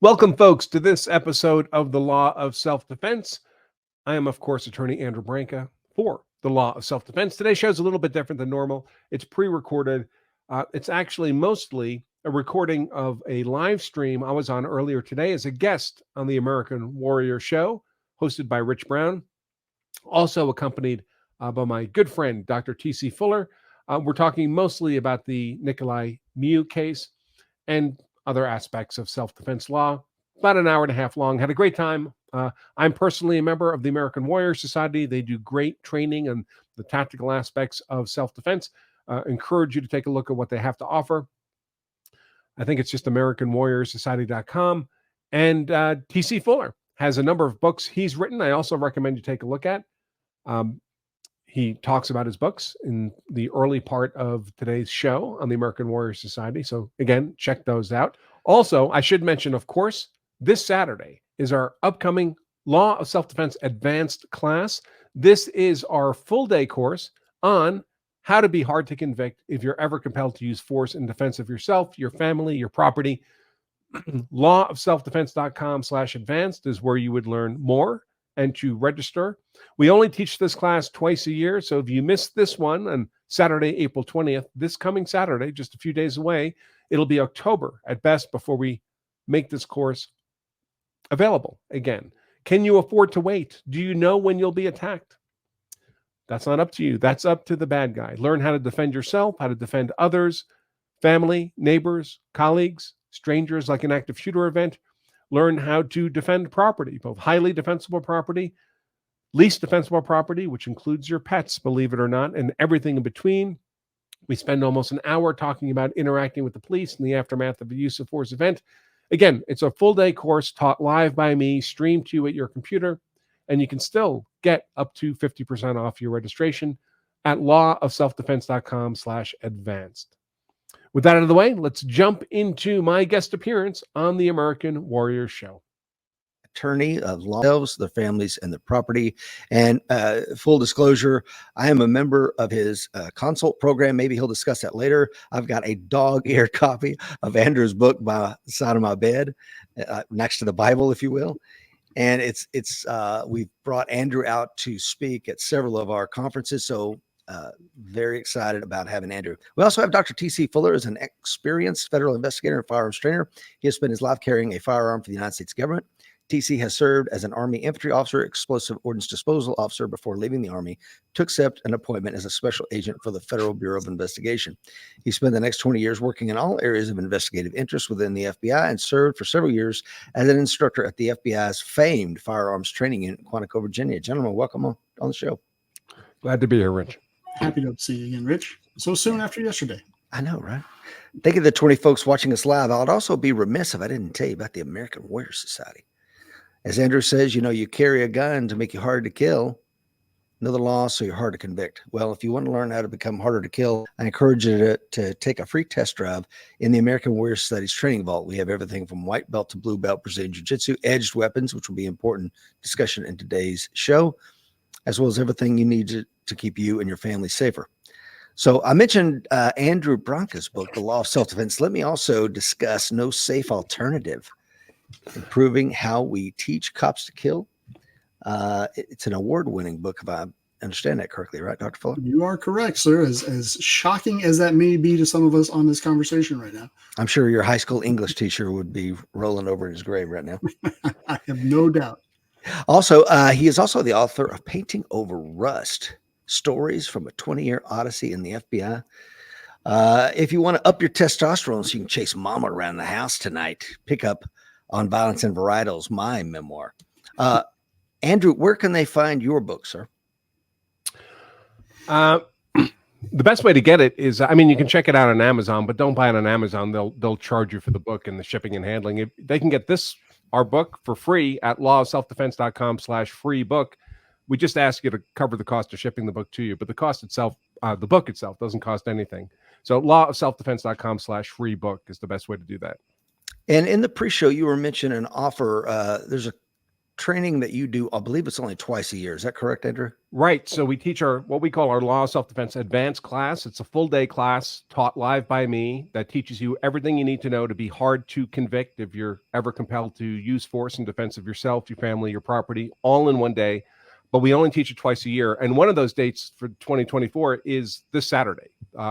Welcome, folks, to this episode of The Law of Self-Defense. I am, of course, Attorney Andrew Branca for The Law of Self-Defense. Today's show is a little bit different than normal. It's pre-recorded. It's actually mostly a recording of a live stream I was on earlier today as a guest on the American Warrior Show, hosted by Rich Brown, also accompanied by my good friend, Dr. T.C. Fuller. We're talking mostly about the Nicolae Miu case and other aspects of self-defense law. About an hour and a half long. Had a great time. I'm personally a member of the American Warrior Society. They do great training on the tactical aspects of self-defense. Encourage you to take a look at what they have to offer. I think it's just AmericanWarriorSociety.com. And TC Fuller has a number of books he's written. I also recommend you take a look at. He talks about his books in the early part of today's show on the American Warrior Society. So again, check those out. Also, I should mention, of course, this Saturday is our upcoming Law of Self-Defense Advanced class. This is our full day course on how to be hard to convict if you're ever compelled to use force in defense of yourself, your family, your property. lawofselfdefense.com/advanced is where you would learn more and to register. We only teach this class twice a year, so if you missed this one on Saturday, April 20th, this coming Saturday, just a few days away, it'll be October at best before we make this course available again. Can you afford to wait? Do you know when you'll be attacked? That's not up to you. That's up to the bad guy. Learn how to defend yourself, how to defend others, family, neighbors, colleagues, strangers, like an active shooter event. Learn how to defend property, both highly defensible property, least defensible property, which includes your pets, believe it or not, and everything in between. We spend almost an hour talking about interacting with the police in the aftermath of a use of force event. Again, it's a full day course taught live by me, streamed to you at your computer, and you can still get up to 50% off your registration at lawofselfdefense.com/advanced. With that out of the way, let's jump into my guest appearance on the American Warrior Show. Attorney of law, themselves, their families, and their property. And full disclosure, I am a member of his consult program. Maybe he'll discuss that later. I've got a dog-eared copy of Andrew's book by the side of my bed, next to the Bible, if you will. And we've brought Andrew out to speak at several of our conferences. So very excited about having Andrew. We also have Dr. T.C. Fuller, as an experienced federal investigator and firearms trainer. He has spent his life carrying a firearm for the United States government. TC has served as an Army infantry officer, explosive ordnance disposal officer before leaving the Army to accept an appointment as a special agent for the Federal Bureau of Investigation. He spent the next 20 years working in all areas of investigative interest within the FBI and served for several years as an instructor at the FBI's famed firearms training unit in Quantico, Virginia. Gentlemen, welcome on the show. Glad to be here, Rich. Happy to see you again, Rich. So soon after yesterday. I know, right? Think of the 20 folks watching us live. I'd also be remiss if I didn't tell you about the American Warrior Society. As Andrew says, you carry a gun to make you hard to kill. Know the law, so you're hard to convict. Well, if you want to learn how to become harder to kill, I encourage you to take a free test drive in the American Warrior Society's training vault. We have everything from white belt to blue belt, Brazilian Jiu-Jitsu, edged weapons, which will be important discussion in today's show, as well as everything you need to keep you and your family safer. So I mentioned Andrew Branca's book, The Law of Self-Defense. Let me also discuss No Safe Alternative, Improving How We Teach Cops to Kill. It's an award-winning book, if I understand that correctly, right, Dr. Fuller? You are correct, sir. As shocking as that may be to some of us on this conversation right now. I'm sure your high school English teacher would be rolling over in his grave right now. I have no doubt. Also, he is also the author of Painting Over Rust, Stories from a 20-Year Odyssey in the FBI. If you want to up your testosterone so you can chase mama around the house tonight, pick up On Violence and Varietals, my memoir. Andrew, where can they find your book, sir? The best way to get it is, you can check it out on Amazon, but don't buy it on Amazon. They'll charge you for the book and the shipping and handling. If they can get our book for free at lawofselfdefense.com/free book. We just ask you to cover the cost of shipping the book to you, but the cost itself, the book itself, doesn't cost anything. So lawofselfdefense.com/free book is the best way to do that. And in the pre-show, you were mentioning an offer. There's a training that you do, I believe it's only twice a year. Is that correct, Andrew? Right. So we teach what we call our Law of Self-Defense Advanced class. It's a full day class taught live by me that teaches you everything you need to know to be hard to convict if you're ever compelled to use force in defense of yourself, your family, your property, all in one day. But we only teach it twice a year. And one of those dates for 2024 is this Saturday,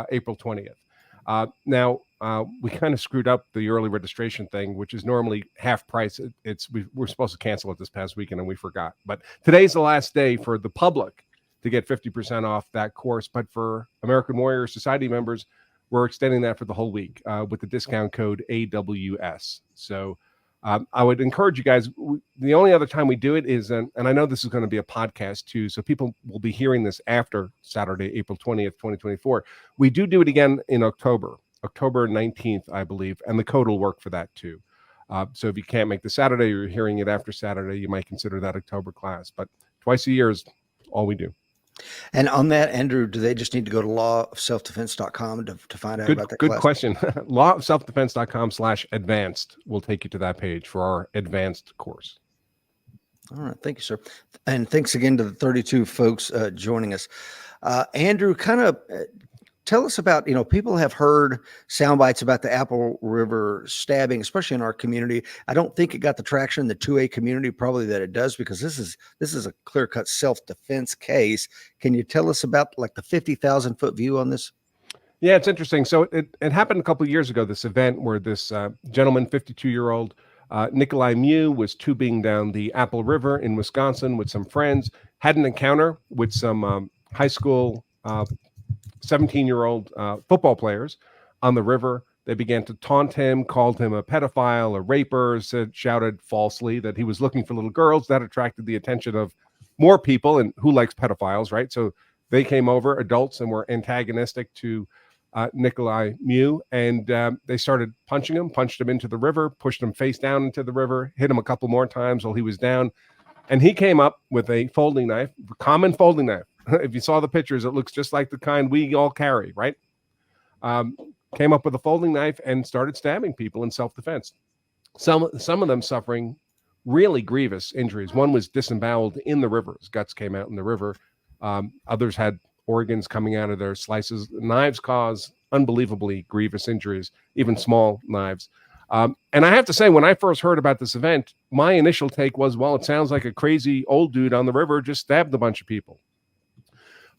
April 20th. Now, we kind of screwed up the early registration thing, which is normally half price. We're supposed to cancel it this past weekend and we forgot. But today's the last day for the public to get 50% off that course. But for American Warrior Society members, we're extending that for the whole week with the discount code AWS. So I would encourage you guys. The only other time we do it is, and I know this is going to be a podcast too, so people will be hearing this after Saturday, April 20th, 2024. We do it again in October 19th, I believe, and the code will work for that too. So if you can't make the Saturday, or you're hearing it after Saturday, you might consider that October class. But twice a year is all we do. And on that, Andrew, do they just need to go to lawofselfdefense.com to find out about that Good class? question. lawofselfdefense.com/advanced will take you to that page for our advanced course. All right. Thank you, sir. And thanks again to the 32 folks joining us. Andrew, kind of tell us about, people have heard sound bites about the Apple River stabbing, especially in our community. I don't think it got the traction in the 2A community, probably that it does, because this is a clear-cut self-defense case. Can you tell us about like the 50,000-foot view on this? Yeah, it's interesting. So it happened a couple of years ago, this event where this gentleman, 52-year-old Nicolae Miu, was tubing down the Apple River in Wisconsin with some friends, had an encounter with some high school 17-year-old football players on the river. They began to taunt him, called him a pedophile, a raper, shouted falsely that he was looking for little girls. That attracted the attention of more people, and who likes pedophiles, right? So they came over, adults, and were antagonistic to Nicolae Miu, and they started punching him, punched him into the river, pushed him face down into the river, hit him a couple more times while he was down. And he came up with a folding knife, common folding knife. If you saw the pictures, it looks just like the kind we all carry, right? Came up with a folding knife and started stabbing people in self-defense. Some of them suffering really grievous injuries. One was disemboweled in the river. His guts came out in the river. Others had organs coming out of their slices. Knives cause unbelievably grievous injuries, even small knives. And I have to say, when I first heard about this event, my initial take was, well, it sounds like a crazy old dude on the river just stabbed a bunch of people.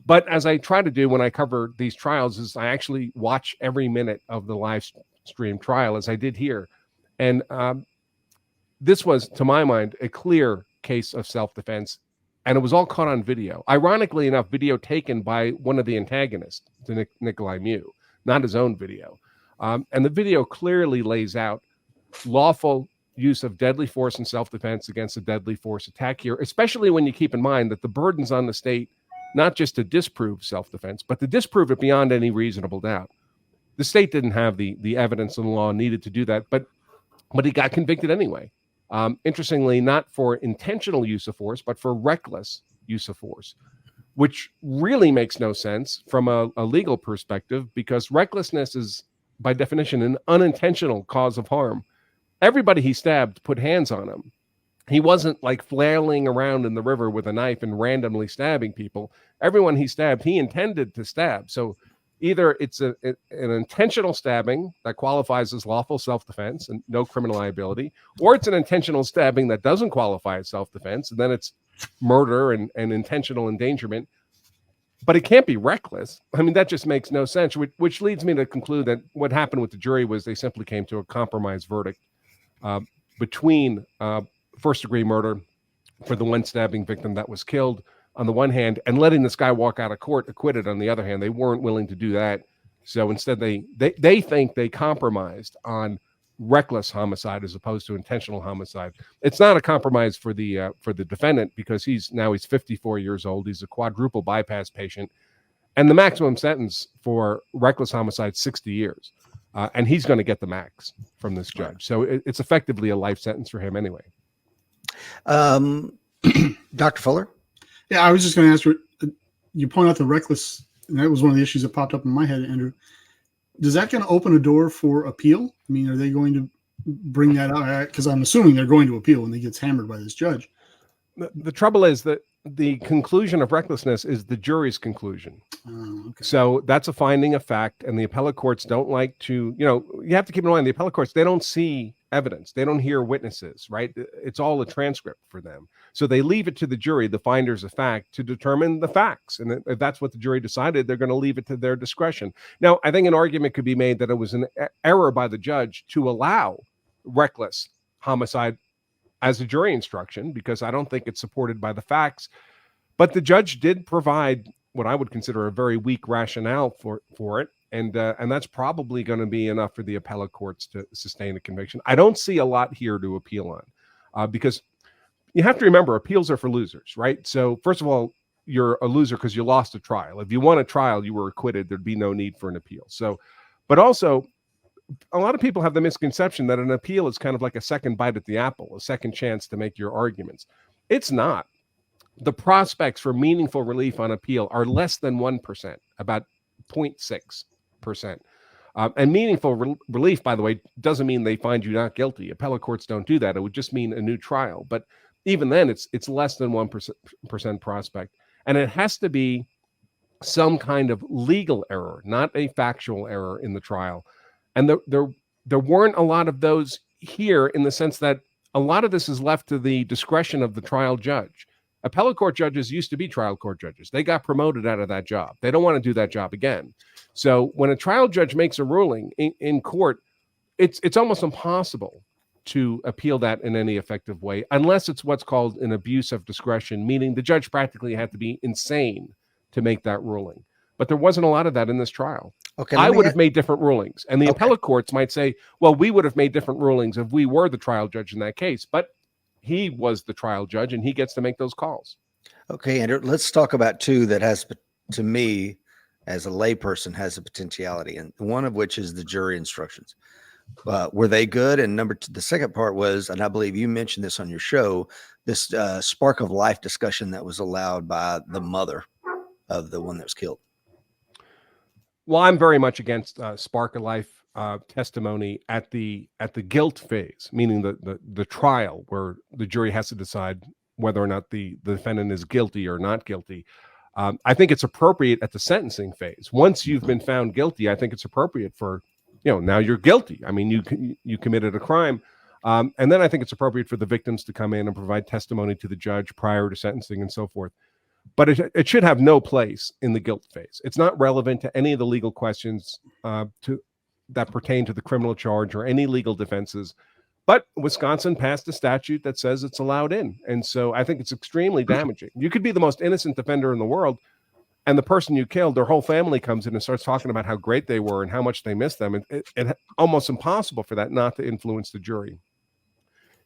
But as I try to do when I cover these trials, is I actually watch every minute of the live stream trial, as I did here. And this was, to my mind, a clear case of self-defense. And it was all caught on video. Ironically enough, video taken by one of the antagonists to Nicolae Miu, not his own video. And the video clearly lays out lawful use of deadly force in self-defense against a deadly force attack here, especially when you keep in mind that the burden's on the state, not just to disprove self-defense, but to disprove it beyond any reasonable doubt. The state didn't have the evidence and law needed to do that, but he got convicted anyway. Interestingly, not for intentional use of force, but for reckless use of force, which really makes no sense from a legal perspective, because recklessness is, by definition, an unintentional cause of harm. Everybody he stabbed put hands on him. He wasn't like flailing around in the river with a knife and randomly stabbing people. Everyone he stabbed, he intended to stab. So either it's an intentional stabbing that qualifies as lawful self-defense and no criminal liability, or it's an intentional stabbing that doesn't qualify as self-defense, and then it's murder and intentional endangerment. But it can't be reckless. I mean, that just makes no sense, which leads me to conclude that what happened with the jury was they simply came to a compromise verdict between first-degree murder for the one stabbing victim that was killed on the one hand, and letting this guy walk out of court acquitted on the other hand. They weren't willing to do that. So instead, they think they compromised on reckless homicide as opposed to intentional homicide. It's not a compromise for the defendant, because he's 54 years old. He's a quadruple bypass patient, and the maximum sentence for reckless homicide 60 years. And he's going to get the max from this judge. So it's effectively a life sentence for him anyway. Dr. Fuller? Yeah, I was just going to ask you point out the reckless, and that was one of the issues that popped up in my head, Andrew. Does that going to open a door for appeal? I mean, are they going to bring that out? Because I'm assuming they're going to appeal when he gets hammered by this judge. The trouble is that the conclusion of recklessness is the jury's conclusion. Okay. So that's a finding of fact, and the appellate courts don't like to, you have to keep in mind the appellate courts, they don't see evidence. They don't hear witnesses, right? It's all a transcript for them. So they leave it to the jury, the finders of fact, to determine the facts. And if that's what the jury decided, they're going to leave it to their discretion. Now, I think an argument could be made that it was an error by the judge to allow reckless homicide as a jury instruction, because I don't think it's supported by the facts. But the judge did provide what I would consider a very weak rationale for it. And that's probably going to be enough for the appellate courts to sustain a conviction. I don't see a lot here to appeal on, because you have to remember, appeals are for losers, right? So first of all, you're a loser because you lost a trial. If you won a trial, you were acquitted. There'd be no need for an appeal. So, but also, a lot of people have the misconception that an appeal is kind of like a second bite at the apple, a second chance to make your arguments. It's not. The prospects for meaningful relief on appeal are less than 1%, about 0.6%. And meaningful relief, by the way, doesn't mean they find you not guilty. Appellate courts don't do that. It would just mean a new trial. But even then, it's less than 1% prospect. And it has to be some kind of legal error, not a factual error in the trial. And there weren't a lot of those here, in the sense that a lot of this is left to the discretion of the trial judge. Appellate court judges used to be trial court judges. They got promoted out of that job. They don't want to do that job again. So when a trial judge makes a ruling in court, it's almost impossible to appeal that in any effective way, unless it's what's called an abuse of discretion, meaning the judge practically had to be insane to make that ruling. But there wasn't a lot of that in this trial. Okay, I would have made different rulings. And the appellate courts might say, well, we would have made different rulings if we were the trial judge in that case. But he was the trial judge, and he gets to make those calls. Okay, Andrew, let's talk about two that has, to me, as a layperson, has a potentiality, and one of which is the jury instructions. Were they good? And number two, the second part was, and I believe you mentioned this on your show, this spark of life discussion that was allowed by the mother of the one that was killed. Well, I'm very much against spark of life testimony at the guilt phase, meaning the trial where the jury has to decide whether or not the defendant is guilty or not guilty. I think it's appropriate at the sentencing phase. Once you've been found guilty, I think it's appropriate for, now you're guilty. I mean, you committed a crime. And then I think it's appropriate for the victims to come in and provide testimony to the judge prior to sentencing and so forth. But it should have no place in the guilt phase. It's not relevant to any of the legal questions that pertain to the criminal charge or any legal defenses. But Wisconsin passed a statute that says it's allowed in. And so I think it's extremely damaging. You could be the most innocent defender in the world, and the person you killed, their whole family comes in and starts talking about how great they were and how much they miss them. And it's almost impossible for that not to influence the jury.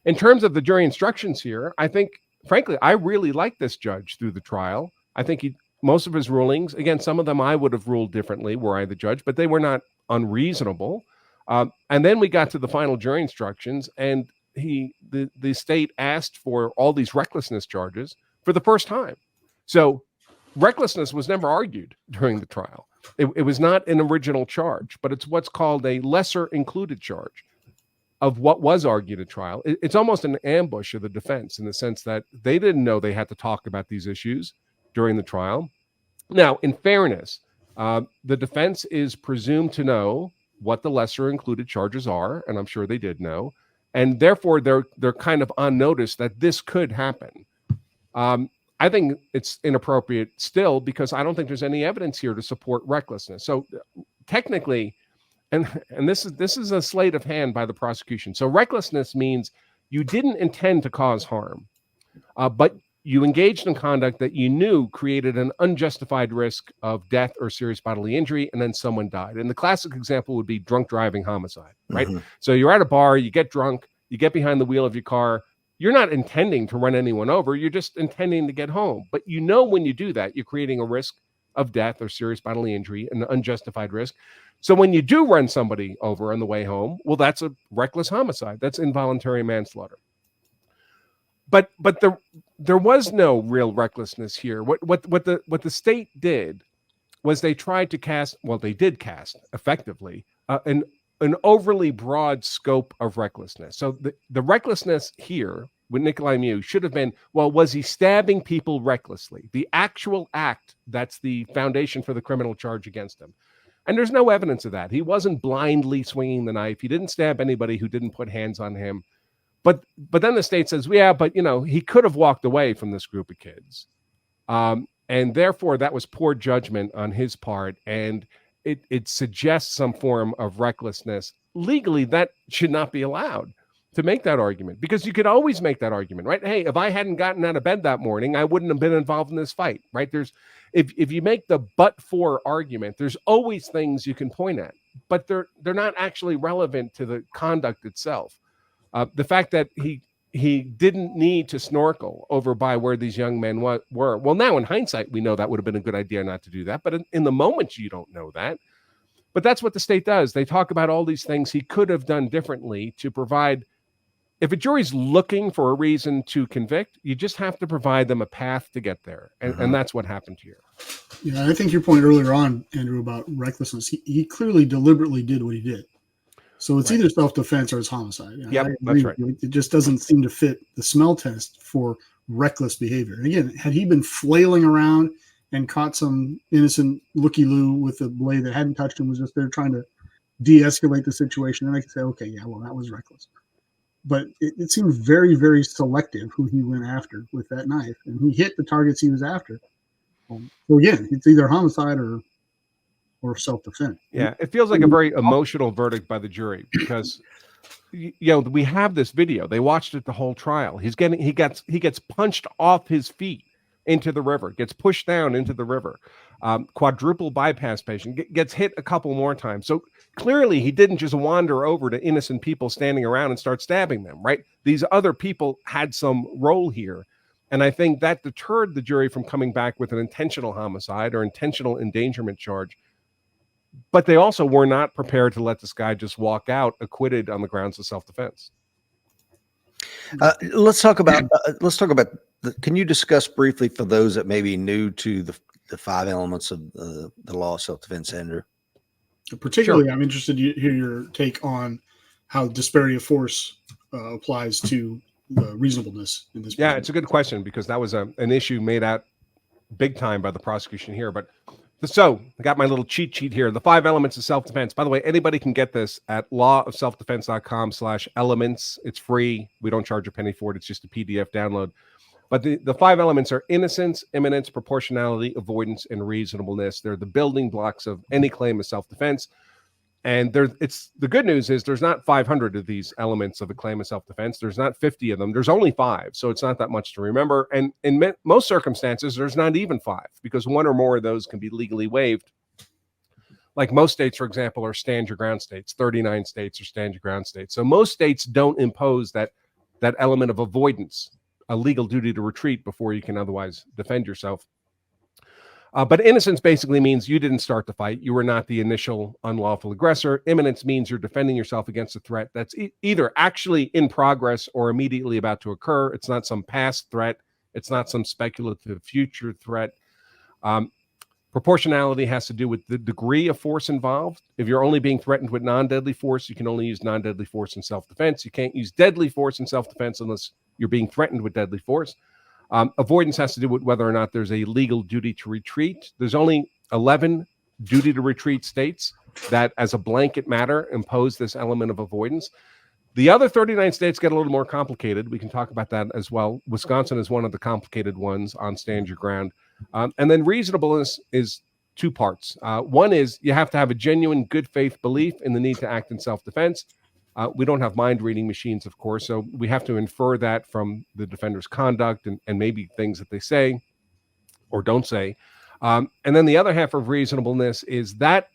In terms of the jury instructions here, I think, frankly, I really like this judge through the trial. I think most of his rulings, again, some of them I would have ruled differently were I the judge, but they were not unreasonable. And then we got to the final jury instructions, and the state asked for all these recklessness charges for the first time. So recklessness was never argued during the trial. It was not an original charge, but it's what's called a lesser included charge of what was argued at trial. It's almost an ambush of the defense in the sense that they didn't know they had to talk about these issues during the trial. Now, in fairness, the defense is presumed to know what the lesser included charges are, and I'm sure they did know, and therefore they're kind of on notice that this could happen. I think it's inappropriate still, because I don't think there's any evidence here to support recklessness. So technically, and this is a sleight of hand by the prosecution. So recklessness means you didn't intend to cause harm, but you engaged in conduct that you knew created an unjustified risk of death or serious bodily injury, and then someone died. And the classic example would be drunk driving homicide, right? Mm-hmm. So you're at a bar, you get drunk, you get behind the wheel of your car. You're not intending to run anyone over. You're just intending to get home. But when you do that, you're creating a risk of death or serious bodily injury, an unjustified risk. So when you do run somebody over on the way home, well, that's a reckless homicide. That's involuntary manslaughter. But there was no real recklessness here. What the state did was they tried to cast effectively an overly broad scope of recklessness. So the recklessness here with Nicolae Miu should have been, well, was he stabbing people recklessly? The actual act, that's the foundation for the criminal charge against him. And there's no evidence of that. He wasn't blindly swinging the knife. He didn't stab anybody who didn't put hands on him. But then the state says, yeah, but he could have walked away from this group of kids. And therefore, that was poor judgment on his part. And it suggests some form of recklessness. Legally, that should not be allowed to make that argument, because you could always make that argument, right? Hey, if I hadn't gotten out of bed that morning, I wouldn't have been involved in this fight, right? If you make the but-for argument, there's always things you can point at, but they're not actually relevant to the conduct itself. The fact that he didn't need to snorkel over by where these young men were. Well, now in hindsight, we know that would have been a good idea not to do that, but in the moment, you don't know that. But that's what the state does. They talk about all these things he could have done differently to provide. If a jury's looking for a reason to convict, you just have to provide them a path to get there. And that's what happened here. Yeah, I think your point earlier on, Andrew, about recklessness, he clearly deliberately did what he did. So it's either self-defense or it's homicide. Yep, that's right. It just doesn't seem to fit the smell test for reckless behavior. And again, had he been flailing around and caught some innocent looky-loo with a blade that hadn't touched him, was just there trying to de-escalate the situation, then I could say, okay, yeah, well, that was reckless. But it seems very, very selective who he went after with that knife. And he hit the targets he was after. So again, it's either homicide or self-defense. Yeah, it feels like a very emotional verdict by the jury, because we have this video. They watched it the whole trial. He gets punched off his feet into the river, gets pushed down into the river. Quadruple bypass patient gets hit a couple more times. So clearly he didn't just wander over to innocent people standing around and start stabbing them, right? These other people had some role here. And I think that deterred the jury from coming back with an intentional homicide or intentional endangerment charge. But they also were not prepared to let this guy just walk out acquitted on the grounds of self-defense. Let's talk about. Can you discuss briefly, for those that may be new to the 5 elements of the law of self-defense, Andrew? Particularly, sure. I'm interested to hear your take on how disparity of force applies to the reasonableness in this. Yeah, it's a good question, because that was an issue made out big time by the prosecution here. But so I got my little cheat sheet here. The 5 elements of self-defense. By the way, anybody can get this at lawofselfdefense.com/elements. It's free. We don't charge a penny for it. It's just a PDF download. But the 5 elements are innocence, imminence, proportionality, avoidance, and reasonableness. They're the building blocks of any claim of self-defense. And the good news is there's not 500 of these elements of a claim of self-defense. There's not 50 of them. There's only 5. So it's not that much to remember. And in most circumstances, there's not even 5, because 1 or more of those can be legally waived. Like most states, for example, are stand your ground states. 39 states are stand your ground states. So most states don't impose that element of avoidance, a legal duty to retreat before you can otherwise defend yourself. But innocence basically means you didn't start the fight. You were not the initial unlawful aggressor. Imminence means you're defending yourself against a threat that's either actually in progress or immediately about to occur. It's not some past threat. It's not some speculative future threat. Proportionality has to do with the degree of force involved. If you're only being threatened with non-deadly force, you can only use non-deadly force in self-defense. You can't use deadly force in self-defense unless you're being threatened with deadly force. Avoidance has to do with whether or not there's a legal duty to retreat. There's only 11 duty to retreat states that, as a blanket matter, impose this element of avoidance. The other 39 states get a little more complicated. We can talk about that as well. Wisconsin is one of the complicated ones on stand your ground. And then reasonableness is 2 parts. One is you have to have a genuine good faith belief in the need to act in self-defense. We don't have mind reading machines, of course, so we have to infer that from the defender's conduct and maybe things that they say or don't say. And then the other half of reasonableness is that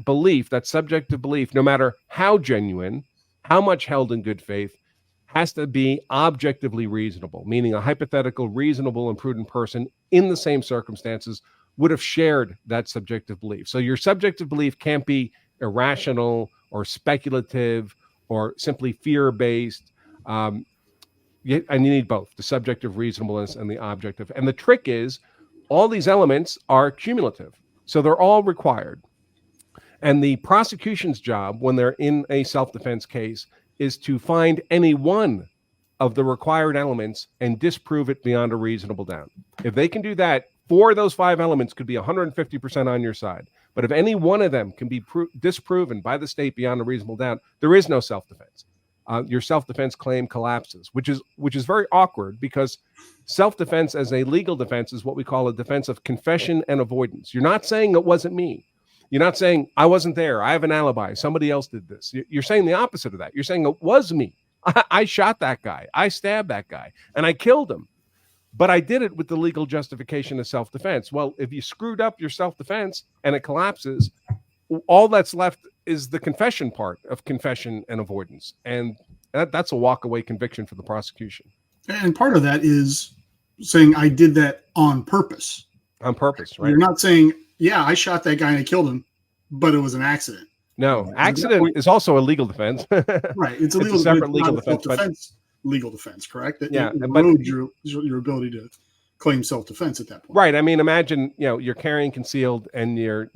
belief, that subjective belief, no matter how genuine, how much held in good faith, has to be objectively reasonable, meaning a hypothetical, reasonable, and prudent person in the same circumstances would have shared that subjective belief. So your subjective belief can't be irrational or speculative or simply fear-based. And you need both, the subjective reasonableness and the objective. And the trick is all these elements are cumulative. So they're all required. And the prosecution's job when they're in a self-defense case is to find any one of the required elements and disprove it beyond a reasonable doubt. If they can do that, 4 of those 5 elements could be 150% on your side. But if any one of them can be disproven by the state beyond a reasonable doubt, there is no self-defense. Your self-defense claim collapses, which is very awkward, because self-defense as a legal defense is what we call a defense of confession and avoidance. You're not saying it wasn't me. You're not saying I wasn't there, I have an alibi, somebody else did this. You're saying the opposite of that. You're saying it was me. I shot that guy, I stabbed that guy, and I killed him. But I did it with the legal justification of self-defense. Well, if you screwed up your self-defense and it collapses, all that's left is the confession part of confession and avoidance. And that's a walk-away conviction for the prosecution. And part of that is saying I did that on purpose. On purpose, right? You're not saying, yeah, I shot that guy and I killed him, but it was an accident. No, accident is also a legal defense. Right. It's a separate legal defense. Legal defense, correct? That yeah, erodes your ability to claim self-defense at that point. Right. I mean, imagine, you're carrying concealed and you're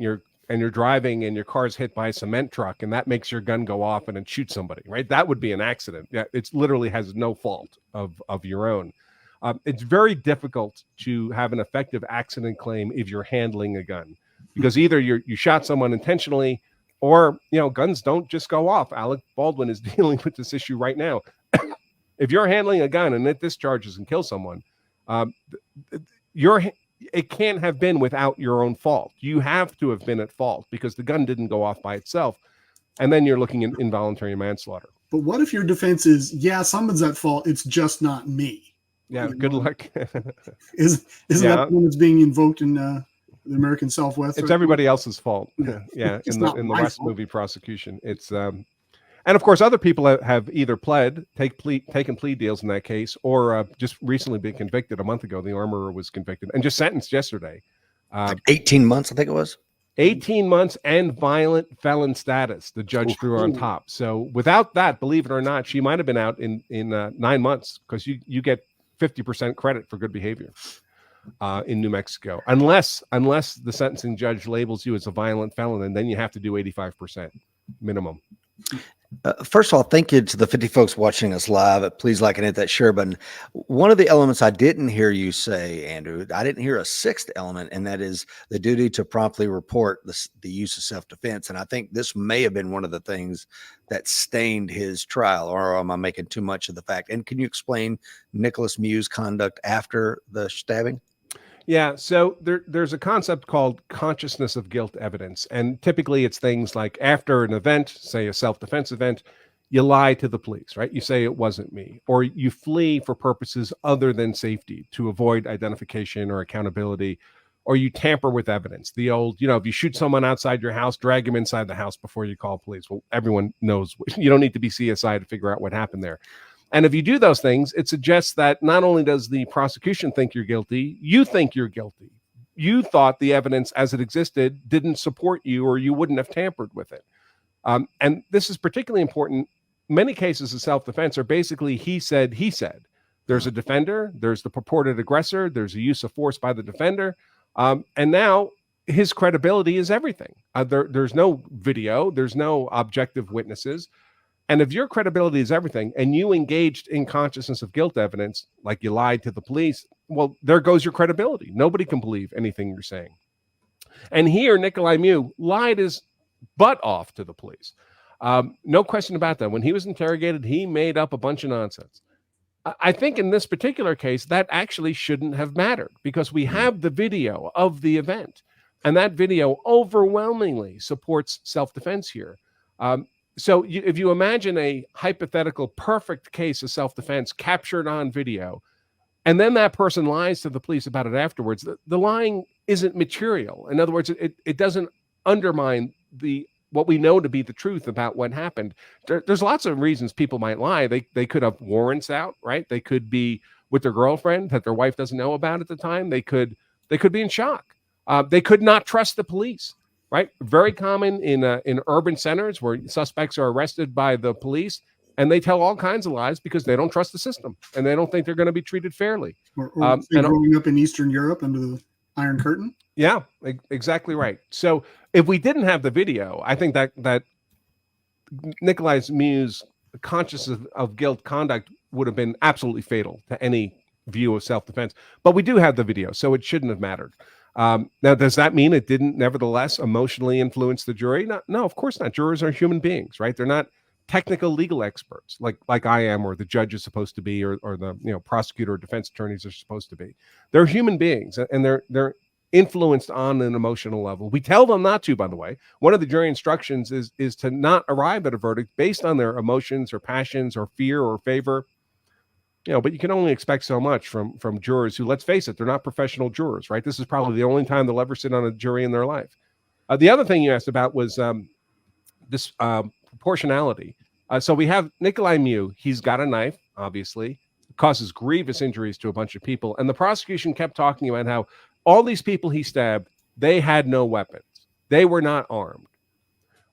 driving and your car's hit by a cement truck, and that makes your gun go off and it shoots somebody, right? That would be an accident. Yeah, it literally has no fault of your own. It's very difficult to have an effective accident claim if you're handling a gun, because either you shot someone intentionally, or guns don't just go off. Alec Baldwin is dealing with this issue right now. If you're handling a gun and it discharges and kills someone, it can't have been without your own fault. You have to have been at fault because the gun didn't go off by itself. And then you're looking at involuntary manslaughter. But what if your defense is, yeah, someone's at fault, it's just not me? Yeah, good luck. Isn't that the one that's being invoked in the American Southwest? It's everybody else's fault. Yeah, in the West movie prosecution. It's and of course, other people have either taken plea deals in that case, or just recently been convicted. A month ago, the armorer was convicted and just sentenced yesterday. 18 months, I think it was. 18 months and violent felon status. The judge threw on top. So without that, believe it or not, she might have been out in 9 months, because you get 50% credit for good behavior in New Mexico, unless the sentencing judge labels you as a violent felon, and then you have to do 85% minimum. First of all, thank you to the 50 folks watching us live. Please like and hit that share button. One of the elements I didn't hear you say, Andrew, I didn't hear a 6th element, and that is the duty to promptly report the use of self-defense. And I think this may have been one of the things that stained his trial, or am I making too much of the fact? And can you explain Nicolae Miu's conduct after the stabbing? Yeah, so there's a concept called consciousness of guilt evidence. And typically it's things like after an event, say a self-defense event, you lie to the police, right? You say it wasn't me, or you flee for purposes other than safety to avoid identification or accountability, or you tamper with evidence. The old, if you shoot someone outside your house, drag him inside the house before you call police. Well, everyone knows you don't need to be CSI to figure out what happened there. And if you do those things, it suggests that not only does the prosecution think you're guilty, you think you're guilty. You thought the evidence as it existed didn't support you, or you wouldn't have tampered with it. And this is particularly important. Many cases of self-defense are basically he said, he said. There's a defender, there's the purported aggressor, there's a use of force by the defender. And now his credibility is everything. There's no video, there's no objective witnesses. And if your credibility is everything, and you engaged in consciousness of guilt evidence, like you lied to the police, well, there goes your credibility. Nobody can believe anything you're saying. And here, Nicolae Miu lied his butt off to the police. No question about that. When he was interrogated, he made up a bunch of nonsense. I think in this particular case, that actually shouldn't have mattered, because we have the video of the event, and that video overwhelmingly supports self-defense here. So if you imagine a hypothetical perfect case of self-defense captured on video, and then that person lies to the police about it afterwards, the lying isn't material. In other words, it doesn't undermine what we know to be the truth about what happened. There's lots of reasons people might lie. They could have warrants out, right? They could be with their girlfriend that their wife doesn't know about at the time. They could be in shock. They could not trust the police. Right, very common in urban centers where suspects are arrested by the police, and they tell all kinds of lies because they don't trust the system and they don't think they're going to be treated fairly. Or growing up in Eastern Europe under the Iron Curtain. Yeah, exactly right. So if we didn't have the video, I think that Nicolae Miu's consciousness of guilt conduct would have been absolutely fatal to any view of self-defense. But we do have the video, so it shouldn't have mattered. Now, does that mean it didn't nevertheless emotionally influence the jury? No, of course not. Jurors are human beings, right? They're not technical legal experts like I am, or the judge is supposed to be, or the prosecutor or defense attorneys are supposed to be. They're human beings, and they're influenced on an emotional level. We tell them not to, by the way. One of the jury instructions is to not arrive at a verdict based on their emotions or passions or fear or favor. But you can only expect so much from jurors who, let's face it, they're not professional jurors, right? This is probably the only time they'll ever sit on a jury in their life. The other thing you asked about was this proportionality. So we have Nicolae Miu. He's got a knife, obviously, causes grievous injuries to a bunch of people. And the prosecution kept talking about how all these people he stabbed, they had no weapons. They were not armed.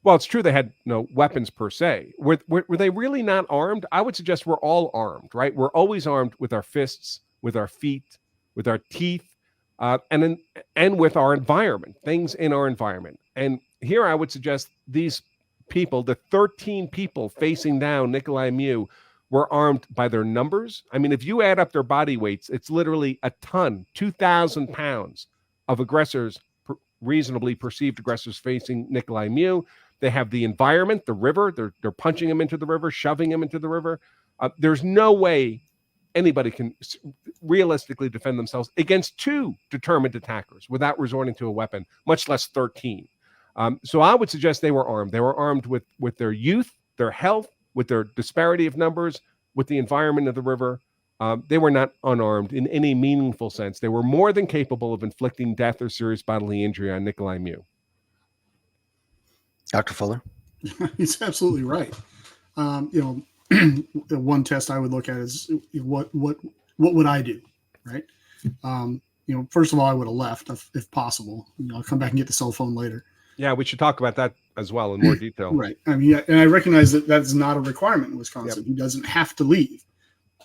Well, it's true they had no weapons per se. Were they really not armed? I would suggest we're all armed, right? We're always armed with our fists, with our feet, with our teeth, and with our environment, things in our environment. And here I would suggest these people, the 13 people facing down Nicolae Miu, were armed by their numbers. I mean, if you add up their body weights, it's literally a ton, 2,000 pounds of aggressors, reasonably perceived aggressors facing Nicolae Miu. They have the environment, the river. They're punching him into the river, shoving him into the river. There's no way anybody can realistically defend themselves against 2 determined attackers without resorting to a weapon, much less 13. So I would suggest they were armed. They were armed with their youth, their health, with their disparity of numbers, with the environment of the river. They were not unarmed in any meaningful sense. They were more than capable of inflicting death or serious bodily injury on Nicolae Miu. Dr. Fuller? He's absolutely right. One test I would look at is what would I do, right? First of all, I would have left if possible. I'll come back and get the cell phone later. Yeah, we should talk about that as well in more detail. Right. I mean, and I recognize that that's not a requirement in Wisconsin. Yep. He doesn't have to leave.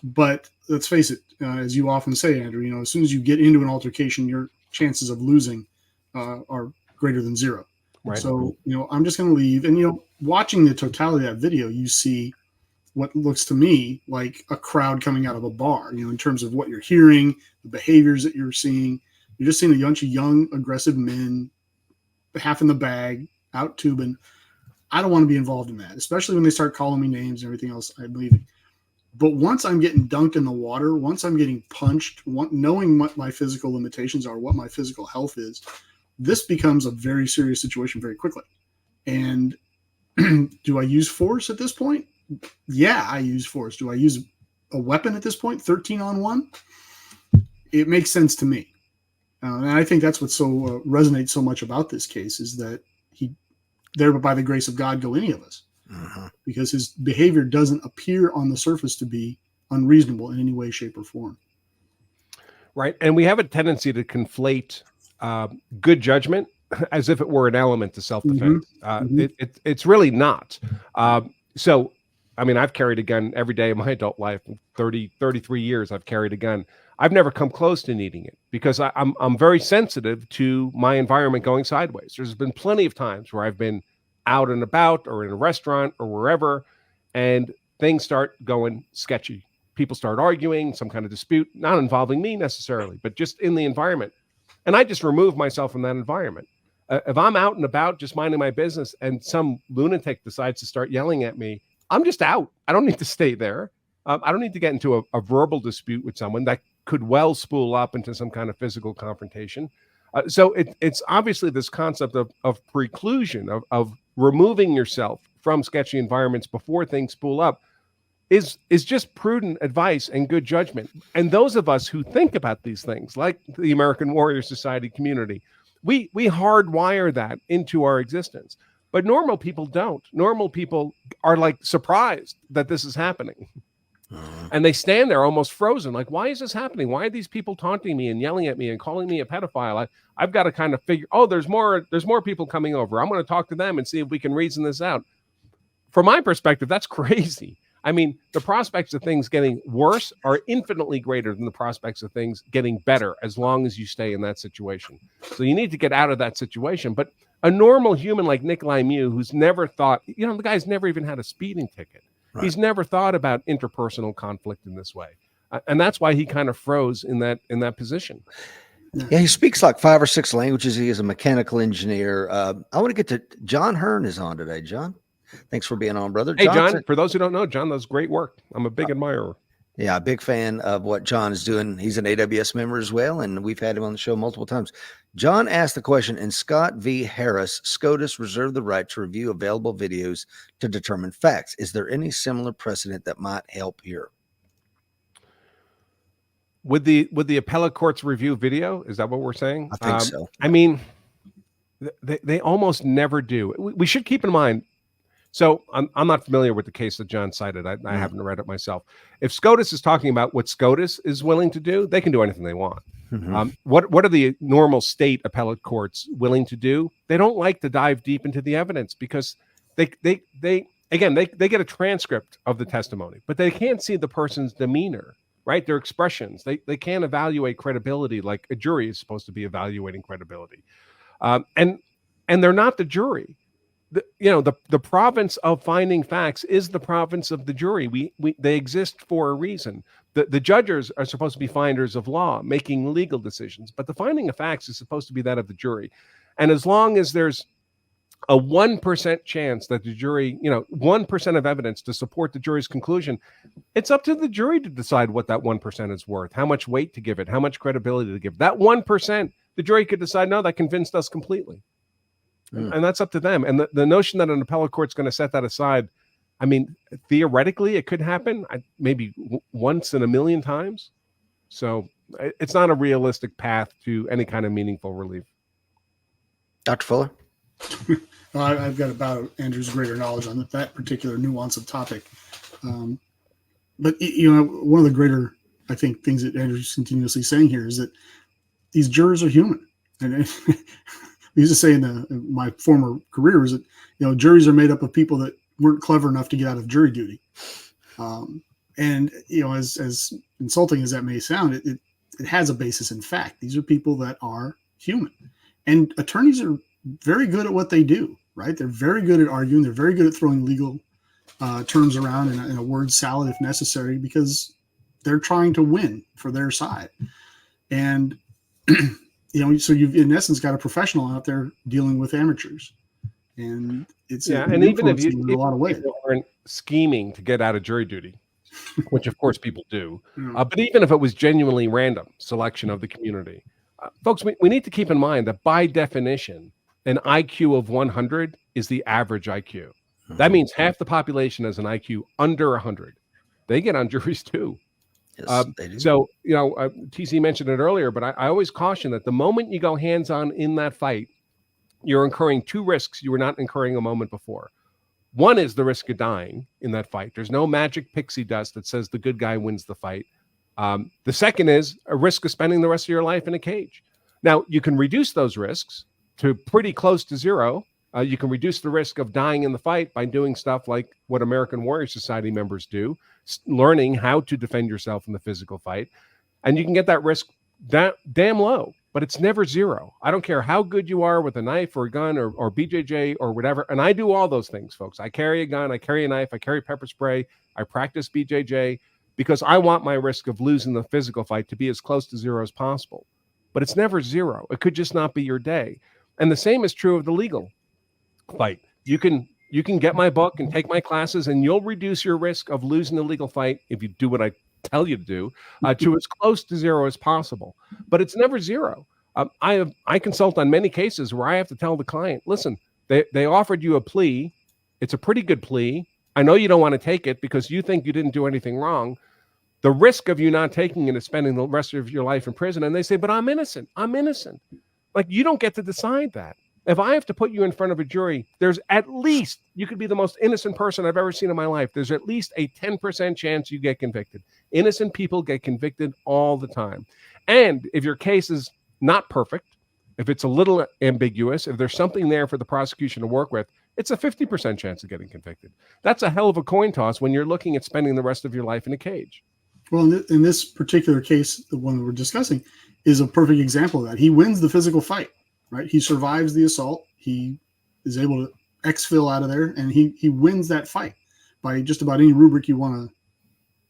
But let's face it, as you often say, Andrew, as soon as you get into an altercation, your chances of losing are greater than 0. Right. So, I'm just going to leave. And, watching the totality of that video, you see what looks to me like a crowd coming out of a bar, in terms of what you're hearing, the behaviors that you're seeing. You're just seeing a bunch of young, aggressive men, half in the bag, out tubing. I don't want to be involved in that, especially when they start calling me names and everything else. I'm leaving. But once I'm getting dunked in the water, once I'm getting punched, knowing what my physical limitations are, what my physical health is, this becomes a very serious situation very quickly. And do I use force at this point? Yeah, I use force. Do I use a weapon at this point, 13 on 1? It makes sense to me. And I think that's what resonates so much about this case is that there by the grace of God go any of us. Because his behavior doesn't appear on the surface to be unreasonable in any way, shape, or form. Right. And we have a tendency to conflate good judgment as if it were an element to self-defense. It's really not. So, I mean, I've carried a gun every day of my adult life. 33 years I've carried a gun. I've never come close to needing it because I'm very sensitive to my environment going sideways. There's been plenty of times where I've been out and about or in a restaurant or wherever, and things start going sketchy. People start arguing, some kind of dispute, not involving me necessarily, but just in the environment. And I just remove myself from that environment. If I'm out and about just minding my business and some lunatic decides to start yelling at me, I'm just out. I don't need to stay there. I don't need to get into a verbal dispute with someone that could well spool up into some kind of physical confrontation. So it's obviously this concept of preclusion, of removing yourself from sketchy environments before things spool up is just prudent advice and good judgment. And those of us who think about these things, like the American Warrior Society community, we hardwire that into our existence. But normal people don't. Normal people are like surprised that this is happening. And they stand there almost frozen. Like, why is this happening? Why are these people taunting me and yelling at me and calling me a pedophile? I've got to kind of figure, there's more people coming over. I'm going to talk to them and see if we can reason this out. From my perspective, that's crazy. I mean, the prospects of things getting worse are infinitely greater than the prospects of things getting better as long as you stay in that situation. So you need to get out of that situation. But a normal human like Nicolae Miu, who's never thought, the guy's never even had a speeding ticket. Right. He's never thought about interpersonal conflict in this way. And that's why he kind of froze in that position. Yeah, he speaks like 5 or 6 languages. He is a mechanical engineer. I want to get to John Hearn is on today. John, thanks for being on, brother. Hey, John, for those who don't know, John does great work. I'm a big admirer. Yeah, big fan of what John is doing. He's an AWS member as well, and we've had him on the show multiple times. John asked the question, in Scott v. Harris, SCOTUS reserved the right to review available videos to determine facts. Is there any similar precedent that might help here? Would the appellate courts review video? Is that what we're saying? I think so. I mean, they almost never do. We should keep in mind. So I'm not familiar with the case that John cited. I haven't read it myself. If SCOTUS is talking about what SCOTUS is willing to do, they can do anything they want. Mm-hmm. What are the normal state appellate courts willing to do? They don't like to dive deep into the evidence because they get a transcript of the testimony, but they can't see the person's demeanor, right? Their expressions. They can't evaluate credibility like a jury is supposed to be evaluating credibility. And they're not the jury. The province of finding facts is the province of the jury. They exist for a reason. The judges are supposed to be finders of law, making legal decisions, but the finding of facts is supposed to be that of the jury. And as long as there's a 1% chance that the jury, 1% of evidence to support the jury's conclusion, it's up to the jury to decide what that 1% is worth, how much weight to give it, how much credibility to give. That 1%, the jury could decide, no, that convinced us completely. And that's up to them. And the notion that an appellate court's going to set that aside, I mean, theoretically, it could happen maybe once in a million times. So it's not a realistic path to any kind of meaningful relief. Dr. Fuller? I've got about Andrew's greater knowledge on that particular nuance of topic. But, one of the greater, I think, things that Andrew's continuously saying here is that these jurors are human. And we used to say in my former career is that, juries are made up of people that weren't clever enough to get out of jury duty. And, as insulting as that may sound, it has a basis in fact. These are people that are human. And attorneys are very good at what they do, right? They're very good at arguing. They're very good at throwing legal terms around in a word salad if necessary, because they're trying to win for their side. And, so you've in essence got a professional out there dealing with amateurs. And it's and even if in a lot of ways. Aren't scheming to get out of jury duty, which of course people do, but even if it was genuinely random selection of the community, folks, we need to keep in mind that by definition, an IQ of 100 is the average IQ. That means half the population has an IQ under 100. They get on juries too. Yes, they do. So, TC mentioned it earlier, but I always caution that the moment you go hands-on in that fight, you're incurring two risks you were not incurring a moment before. One is the risk of dying in that fight. There's no magic pixie dust that says the good guy wins the fight. The second is a risk of spending the rest of your life in a cage. Now, you can reduce those risks to pretty close to zero. You can reduce the risk of dying in the fight by doing stuff like what American Warrior Society members do, learning how to defend yourself in the physical fight. And you can get that risk damn low, but it's never zero. I don't care how good you are with a knife or a gun or BJJ or whatever. And I do all those things, folks. I carry a gun, I carry a knife, I carry pepper spray, I practice BJJ because I want my risk of losing the physical fight to be as close to zero as possible. But it's never zero. It could just not be your day. And the same is true of the legal fight. You can get my book and take my classes, and you'll reduce your risk of losing the legal fight if you do what I tell you to do, to as close to zero as possible. But it's never zero. I consult on many cases where I have to tell the client, listen, they offered you a plea. It's a pretty good plea. I know you don't want to take it because you think you didn't do anything wrong. The risk of you not taking it is spending the rest of your life in prison. And they say, but I'm innocent. I'm innocent. Like, you don't get to decide that. If I have to put you in front of a jury, there's at least, you could be the most innocent person I've ever seen in my life. There's at least a 10% chance you get convicted. Innocent people get convicted all the time. And if your case is not perfect, if it's a little ambiguous, if there's something there for the prosecution to work with, it's a 50% chance of getting convicted. That's a hell of a coin toss when you're looking at spending the rest of your life in a cage. Well, in this particular case, the one that we're discussing is a perfect example of that. He wins the physical fight, right? He survives the assault. He is able to exfil out of there, and he wins that fight by just about any rubric you want to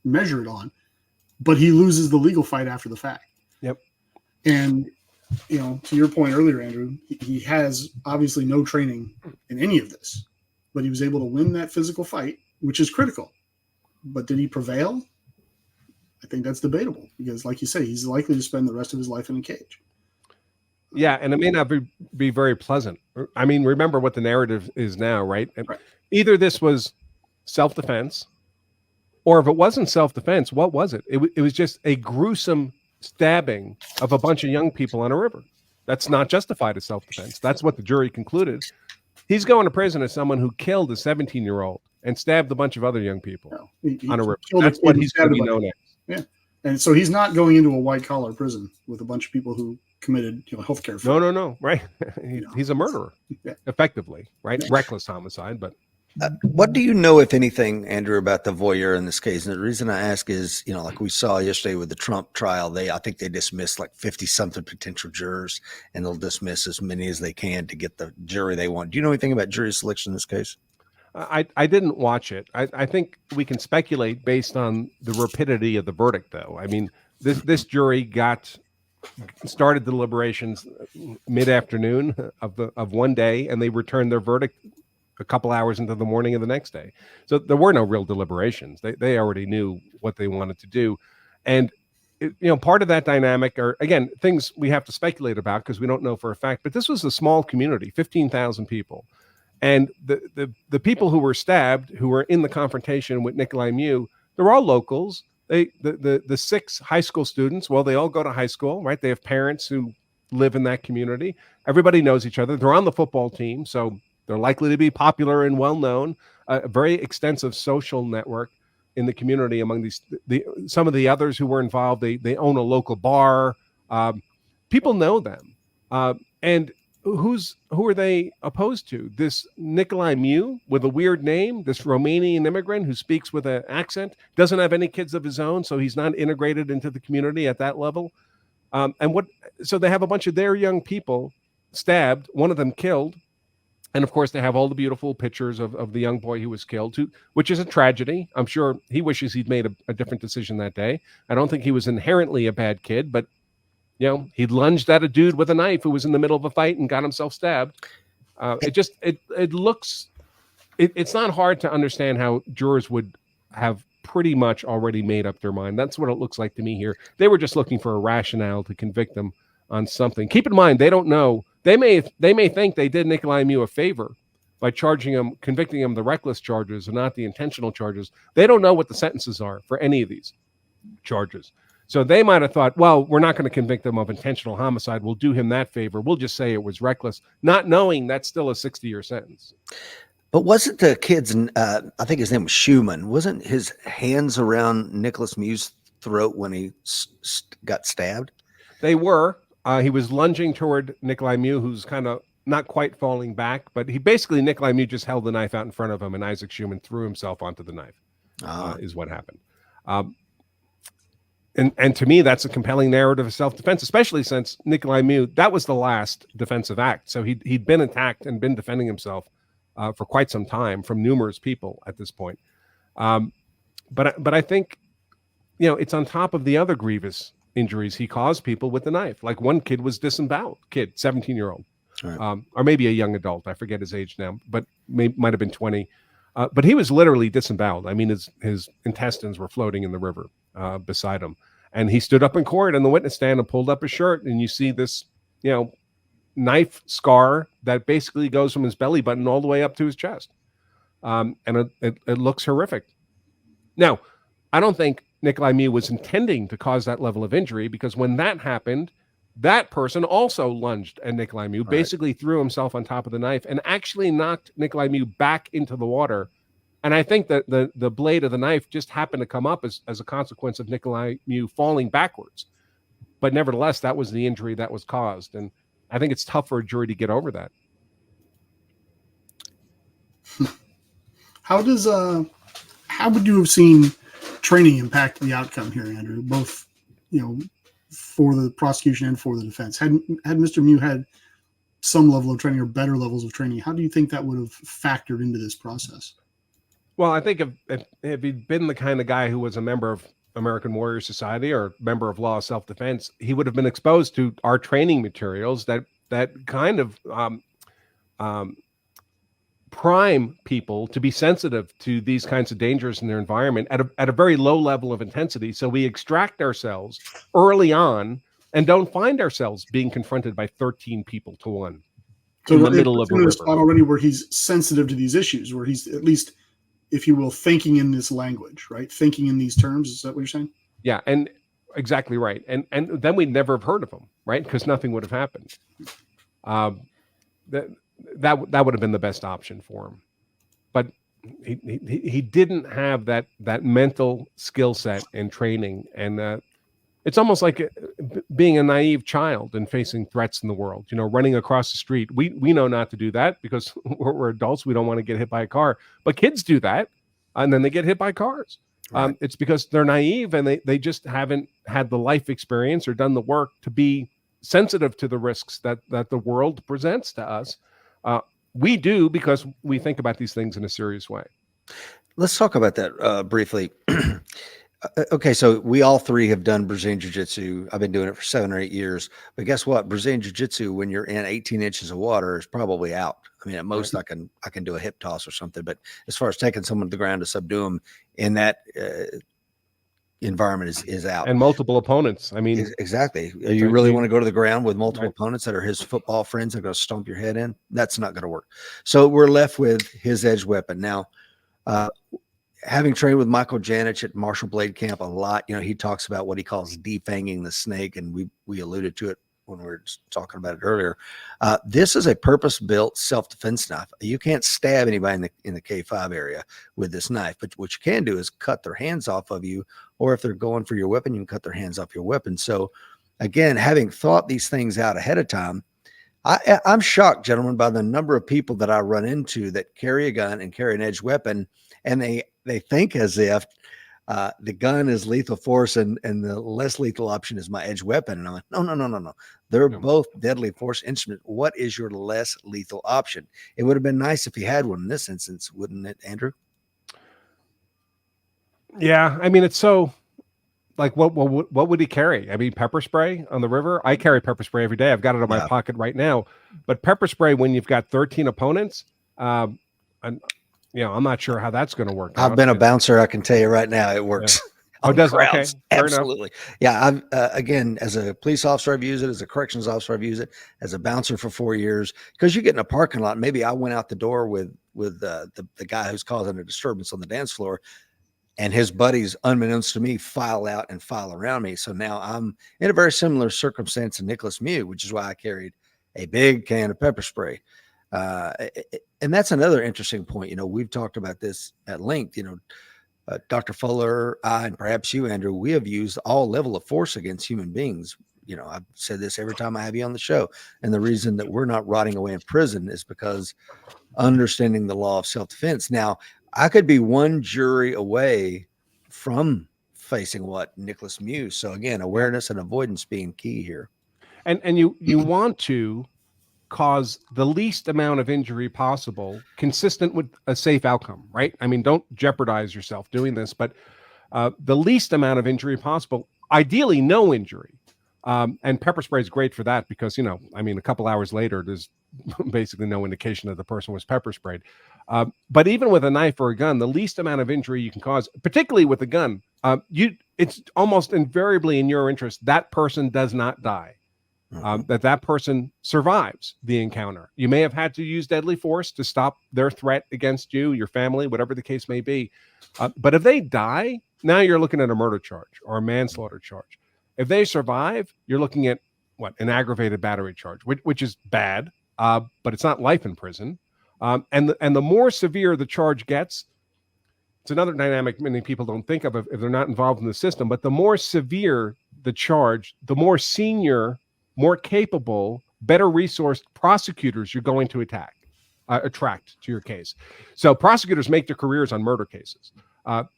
measure it on, but he loses the legal fight after the fact. Yep. And, you know, to your point earlier, Andrew, he has obviously no training in any of this, but he was able to win that physical fight, which is critical. But did he prevail? I think that's debatable because, like you say, he's likely to spend the rest of his life in a cage. Yeah, and it may not be very pleasant. I mean, remember what the narrative is now, right? Right. Either this was self-defense, or if it wasn't self-defense, what was it? It was just a gruesome stabbing of a bunch of young people on a river. That's not justified as self-defense. That's what the jury concluded. He's going to prison as someone who killed a 17-year-old and stabbed a bunch of other young people He on a river. killed That's kid what and he's going to be stabbed a known bunch. as. Yeah. And so he's not going into a white-collar prison with a bunch of people who committed, you know, healthcare fraud. No. Right. He's a murderer, Yeah. effectively, right? Yeah. Reckless homicide, but What do you know, if anything, Andrew, about the voyeur in this case? And the reason I ask is, you know, like we saw yesterday with the Trump trial, I think they dismissed like 50-something potential jurors, and they'll dismiss as many as they can to get the jury they want. Do you know anything about jury selection in this case? I didn't watch it. I think we can speculate based on the rapidity of the verdict, though. I mean, this jury started the deliberations mid-afternoon of one day, and they returned their verdict a couple hours into the morning of the next day. So there were no real deliberations. They already knew what they wanted to do. And, part of that dynamic are, again, things we have to speculate about because we don't know for a fact. But this was a small community, 15,000 people. And the people who were stabbed, who were in the confrontation with Nicolae Miu, they're all locals. The 6 high school students, well, they all go to high school, right? They have parents who live in that community. Everybody knows each other. They're on the football team, so they're likely to be popular and well-known. A very extensive social network in the community among some of the others who were involved. They own a local bar. People know them. And who are they opposed to? This Nicolae Miu with a weird name, this Romanian immigrant who speaks with an accent, doesn't have any kids of his own, so he's not integrated into the community at that level. So they have a bunch of their young people stabbed, one of them killed. And of course, they have all the beautiful pictures of the young boy who was killed, which is a tragedy. I'm sure he wishes he'd made a different decision that day. I don't think he was inherently a bad kid, but he lunged at a dude with a knife who was in the middle of a fight and got himself stabbed. It's not hard to understand how jurors would have pretty much already made up their mind. That's what it looks like to me here. They were just looking for a rationale to convict them on something. Keep in mind, they don't know. They may think they did Nicolae Miu a favor by convicting him the reckless charges and not the intentional charges. They don't know what the sentences are for any of these charges. So they might have thought, well, we're not going to convict him of intentional homicide. We'll do him that favor. We'll just say it was reckless, not knowing that's still a 60-year sentence. But wasn't the kid's, I think his name was Schumann, wasn't his hands around Nicolae Miu's throat when he got stabbed? They were. He was lunging toward Nicolae Miu, who's kind of not quite falling back, but Nicolae Miu just held the knife out in front of him, and Isaac Schumann threw himself onto the knife, is what happened. And to me, that's a compelling narrative of self-defense, especially since Nicolae Miu, that was the last defensive act. So he'd been attacked and been defending himself for quite some time from numerous people at this point. But I think, it's on top of the other grievous injuries he caused people with the knife. Like one kid was disemboweled, 17-year-old, right. Or maybe a young adult. I forget his age now, but might have been 20. But he was literally disemboweled. I mean, his intestines were floating in the river beside him. And he stood up in court in the witness stand and pulled up his shirt. And you see this, knife scar that basically goes from his belly button all the way up to his chest. And it looks horrific. Now, I don't think Nicolae Miu was intending to cause that level of injury, because when that happened, that person also lunged at Nicolae Miu, basically threw himself on top of the knife and actually knocked Nicolae Miu back into the water. And I think that the blade of the knife just happened to come up as a consequence of Nicolae Miu falling backwards. But nevertheless, that was the injury that was caused. And I think it's tough for a jury to get over that. How would you have seen training impact the outcome here, Andrew? Both, for the prosecution and for the defense. Had Mr. Miu had some level of training or better levels of training, how do you think that would have factored into this process? Well, I think if he'd been the kind of guy who was a member of American Warrior Society or member of Law of Self-Defense, he would have been exposed to our training materials that kind of um, prime people to be sensitive to these kinds of dangers in their environment at a very low level of intensity. So we extract ourselves early on and don't find ourselves being confronted by 13 people to one in the middle of a river. Spot already where he's sensitive to these issues, where he's at least, if you will, thinking in this language, right? Thinking in these terms. Is that what you're saying? Yeah, and exactly right. And then we'd never have heard of him, right? Because nothing would have happened. That would have been the best option for him, but he didn't have that mental skill set and training, and it's almost like being a naive child and facing threats in the world. You know, running across the street. We know not to do that because we're adults. We don't want to get hit by a car, but kids do that, and then they get hit by cars. Right. It's because they're naive and they just haven't had the life experience or done the work to be sensitive to the risks that the world presents to us. We do because we think about these things in a serious way. Let's talk about that briefly. Okay, so we all three have done Brazilian Jiu-Jitsu. I've been doing it for 7 or 8 years. But guess what? Brazilian Jiu-Jitsu, when you're in 18 inches of water, is probably out. I mean, at most, right. I can do a hip toss or something. But as far as taking someone to the ground to subdue them in that environment is out. And multiple opponents. I mean, exactly. You really want to go to the ground with multiple opponents that are his football friends that are going to stomp your head in? That's not going to work. So we're left with his edge weapon. Now, having trained with Michael Janich at Marshall Blade Camp a lot, you know, he talks about what he calls defanging the snake, and we alluded to it when we were talking about it earlier. This is a purpose-built self-defense knife. You can't stab anybody in the K5 area with this knife, but what you can do is cut their hands off of you, or if they're going for your weapon, you can cut their hands off your weapon. So again, having thought these things out ahead of time, I'm shocked, gentlemen, by the number of people that I run into that carry a gun and carry an edge weapon, and they think as if the gun is lethal force and the less lethal option is my edge weapon. And I'm like, no. They're both deadly force instruments. What is your less lethal option? It would have been nice if he had one in this instance, wouldn't it, Andrew? Yeah, I mean, it's so like what would he carry? I mean, pepper spray on the river. I carry pepper spray every day. I've got it in my pocket right now. But pepper spray when you've got 13 opponents, and you know, I'm not sure how that's going to work. I've been a bouncer. I can tell you right now, it works. Yeah. Oh, does it? Okay. Absolutely. Yeah. I've again, as a police officer, I've used it. As a corrections officer, I've used it. As a bouncer for 4 years, because you get in a parking lot. Maybe I went out the door with the guy who's causing a disturbance on the dance floor, and his buddies, unbeknownst to me, file out and file around me. So now I'm in a very similar circumstance to Nicolae Miu, which is why I carried a big can of pepper spray. And that's another interesting point. You know, we've talked about this at length. You know, Dr. Fuller, I, and perhaps you, Andrew, we have used all level of force against human beings. You know, I've said this every time I have you on the show. And the reason that we're not rotting away in prison is because understanding the law of self-defense. Now, I could be one jury away from facing what Nicolae Miu. So again, awareness and avoidance being key here. And you want to cause the least amount of injury possible, consistent with a safe outcome, right? I mean, don't jeopardize yourself doing this, but the least amount of injury possible, ideally no injury. And pepper spray is great for that because, you know, I mean, a couple hours later, there's basically no indication that the person was pepper sprayed. But even with a knife or a gun, the least amount of injury you can cause, particularly with a gun, it's almost invariably in your interest that person does not die. That person survives the encounter. You may have had to use deadly force to stop their threat against you, your family, whatever the case may be. But if they die, now you're looking at a murder charge or a manslaughter charge. If they survive, you're looking at an aggravated battery charge, which is bad, but it's not life in prison. And the more severe the charge gets, it's another dynamic many people don't think of if they're not involved in the system. But the more severe the charge, the more senior, more capable, better resourced prosecutors you're going to attract to your case. So prosecutors make their careers on murder cases.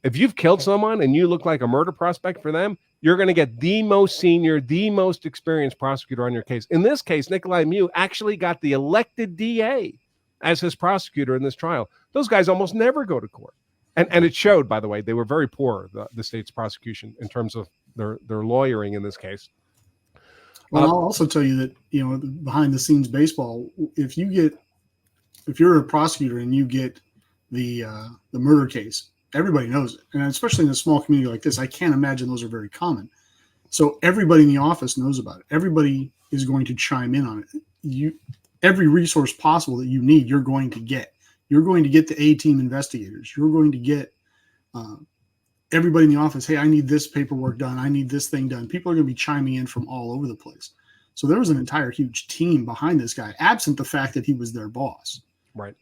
If you've killed someone and you look like a murder prospect for them, you're going to get the most senior, the most experienced prosecutor on your case. In this case, Nicolae Miu actually got the elected DA as his prosecutor in this trial. Those guys almost never go to court. And it showed, by the way, they were very poor, the state's prosecution, in terms of their lawyering in this case. Well, I'll also tell you that, behind the scenes baseball, if you're a prosecutor and you get the murder case, everybody knows it. And especially in a small community like this, I can't imagine those are very common. So everybody in the office knows about it. Everybody is going to chime in on it. Every resource possible that you need, you're going to get. You're going to get the A-team investigators. You're going to get everybody in the office. Hey, I need this paperwork done. I need this thing done. People are going to be chiming in from all over the place. So there was an entire huge team behind this guy, absent the fact that he was their boss. Right.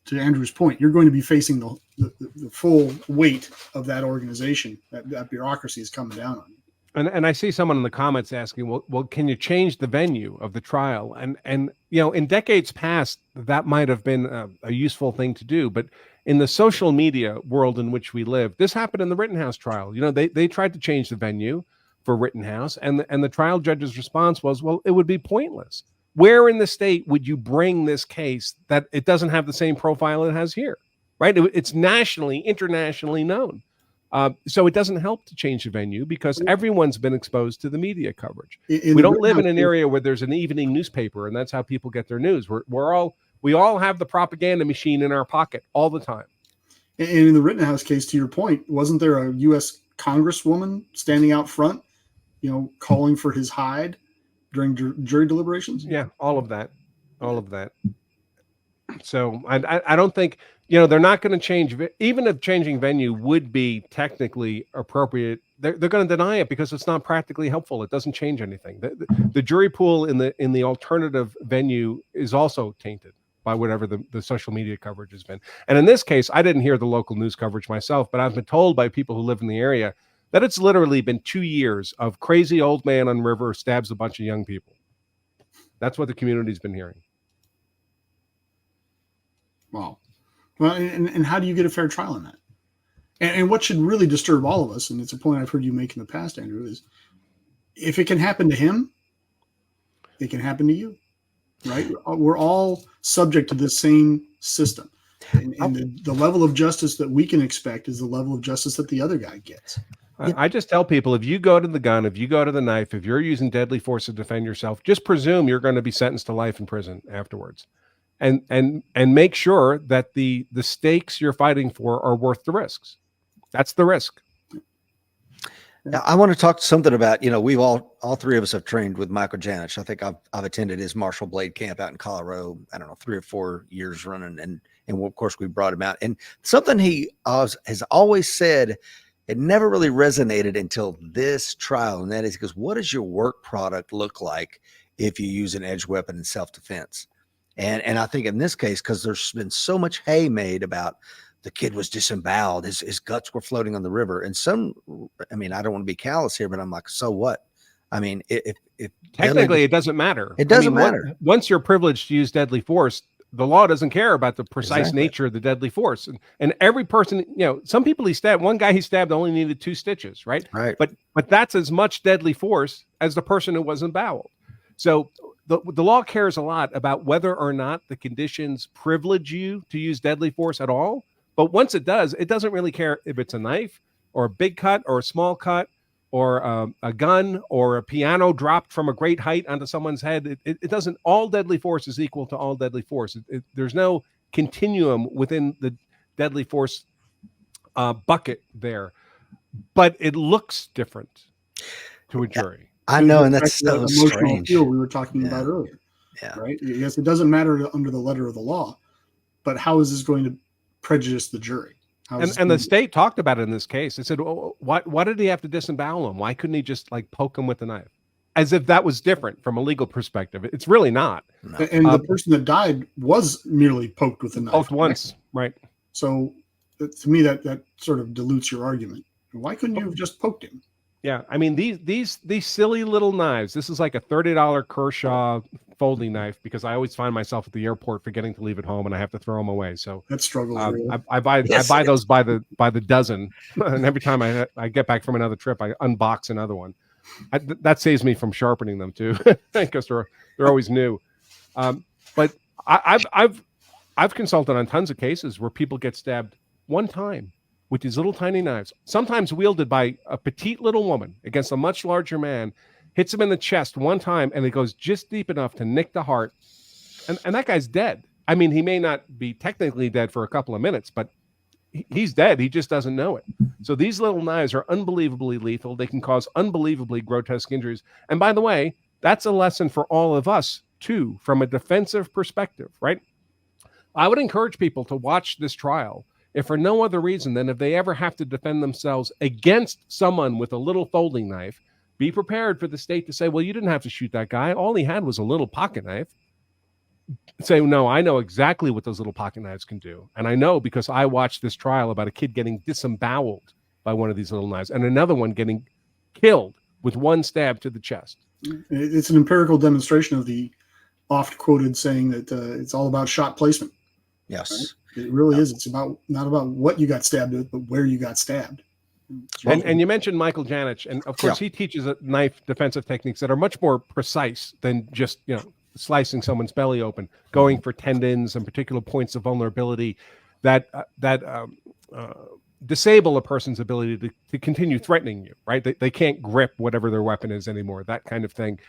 To Andrew's point, you're going to be facing the full weight of that organization. That bureaucracy is coming down on you. And I see someone in the comments asking, well, can you change the venue of the trial? And in decades past, that might have been a useful thing to do. But in the social media world in which we live, this happened in the Rittenhouse trial. They tried to change the venue for Rittenhouse, and the trial judge's response was, well, it would be pointless. Where in the state would you bring this case that it doesn't have the same profile it has here, right? It's nationally, internationally known. So it doesn't help to change the venue because everyone's been exposed to the media coverage. We don't live in an area where there's an evening newspaper and that's how people get their news. We all have the propaganda machine in our pocket all the time. And in the Rittenhouse case, to your point, wasn't there a U.S. Congresswoman standing out front, calling for his hide during jury deliberations? Yeah, all of that. So I don't think, they're not going to change. Even if changing venue would be technically appropriate, they're going to deny it because it's not practically helpful. It doesn't change anything. The jury pool in the alternative venue is also tainted by whatever the social media coverage has been. And in this case, I didn't hear the local news coverage myself, but I've been told by people who live in the area that it's literally been 2 years of crazy old man on river stabs a bunch of young people. That's what the community's been hearing. Wow. Well, and how do you get a fair trial in that? And what should really disturb all of us, and it's a point I've heard you make in the past, Andrew, is if it can happen to him, it can happen to you, right? We're all subject to the same system. And the level of justice that we can expect is the level of justice that the other guy gets. I just tell people, if you go to the gun, if you go to the knife, if you're using deadly force to defend yourself, just presume you're going to be sentenced to life in prison afterwards. And make sure that the stakes you're fighting for are worth the risks. That's the risk. Now, I want to talk something about, we've all three of us have trained with Michael Janich. I think I've attended his martial blade camp out in Colorado, 3 or 4 years running. And of course we brought him out, and something he has always said, it never really resonated until this trial. And that is, because what does your work product look like if you use an edged weapon in self-defense? And I think in this case, because there's been so much hay made about the kid was disemboweled, his guts were floating on the river. And I don't want to be callous here, but I'm like, so what? I mean, if technically it doesn't matter. It doesn't matter. Once you're privileged to use deadly force, the law doesn't care about the precise nature of the deadly force. And every person, some people he stabbed, one guy he stabbed only needed 2 stitches, right? Right. But that's as much deadly force as the person who was emboweled. So the law cares a lot about whether or not the conditions privilege you to use deadly force at all. But once it does, it doesn't really care if it's a knife or a big cut or a small cut or a gun or a piano dropped from a great height onto someone's head. It doesn't. All deadly force is equal to all deadly force. There's no continuum within the deadly force bucket there, but it looks different to a jury. I know, and that's so emotional strange. appeal we were talking about earlier. Yeah. Right. Yes, it doesn't matter under the letter of the law, but how is this going to prejudice the jury? And the state talked about it in this case. They said, well, why did he have to disembowel him? Why couldn't he just poke him with a knife? As if that was different from a legal perspective. It's really not. No. And the person that died was merely poked with a knife. Poked once, right? So to me, that sort of dilutes your argument. Why couldn't you have just poked him? Yeah, I mean these silly little knives. This is like a $30 Kershaw folding knife because I always find myself at the airport forgetting to leave it home and I have to throw them away. So that struggle. I buy those by the dozen, and every time I get back from another trip, I unbox another one. That saves me from sharpening them too, because they're always new. But I've consulted on tons of cases where people get stabbed one time with these little tiny knives, sometimes wielded by a petite little woman against a much larger man, hits him in the chest one time, and it goes just deep enough to nick the heart. And that guy's dead. I mean, he may not be technically dead for a couple of minutes, but he's dead. He just doesn't know it. So these little knives are unbelievably lethal. They can cause unbelievably grotesque injuries. And by the way, that's a lesson for all of us, too, from a defensive perspective, right? I would encourage people to watch this trial, if for no other reason than if they ever have to defend themselves against someone with a little folding knife, be prepared for the state to say, well, you didn't have to shoot that guy. All he had was a little pocket knife. Say, no, I know exactly what those little pocket knives can do. And I know because I watched this trial about a kid getting disemboweled by one of these little knives and another one getting killed with one stab to the chest. It's an empirical demonstration of the oft-quoted saying that it's all about shot placement. Yes. Right? It really is. It's not about what you got stabbed with, but where you got stabbed. And you mentioned Michael Janich, and of course he teaches knife defensive techniques that are much more precise than just, slicing someone's belly open, going for tendons and particular points of vulnerability that disable a person's ability to continue threatening you, right? They can't grip whatever their weapon is anymore, that kind of thing.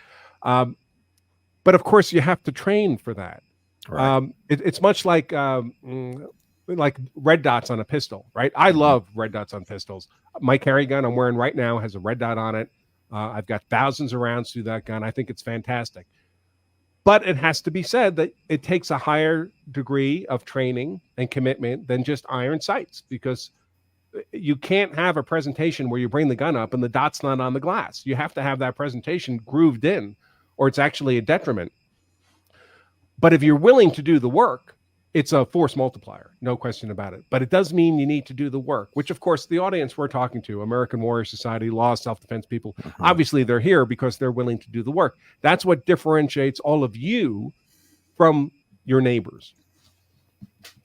But of course, you have to train for that. Right. It's much like red dots on a pistol, right? I love red dots on pistols. My carry gun I'm wearing right now has a red dot on it. I've got thousands of rounds through that gun. I think it's fantastic. But it has to be said that it takes a higher degree of training and commitment than just iron sights, because you can't have a presentation where you bring the gun up and the dot's not on the glass. You have to have that presentation grooved in, or it's actually a detriment. But if you're willing to do the work, it's a force multiplier, no question about it. But it does mean you need to do the work, which, of course, the audience we're talking to, American Warrior Society, law, self-defense people, obviously they're here because they're willing to do the work. That's what differentiates all of you from your neighbors.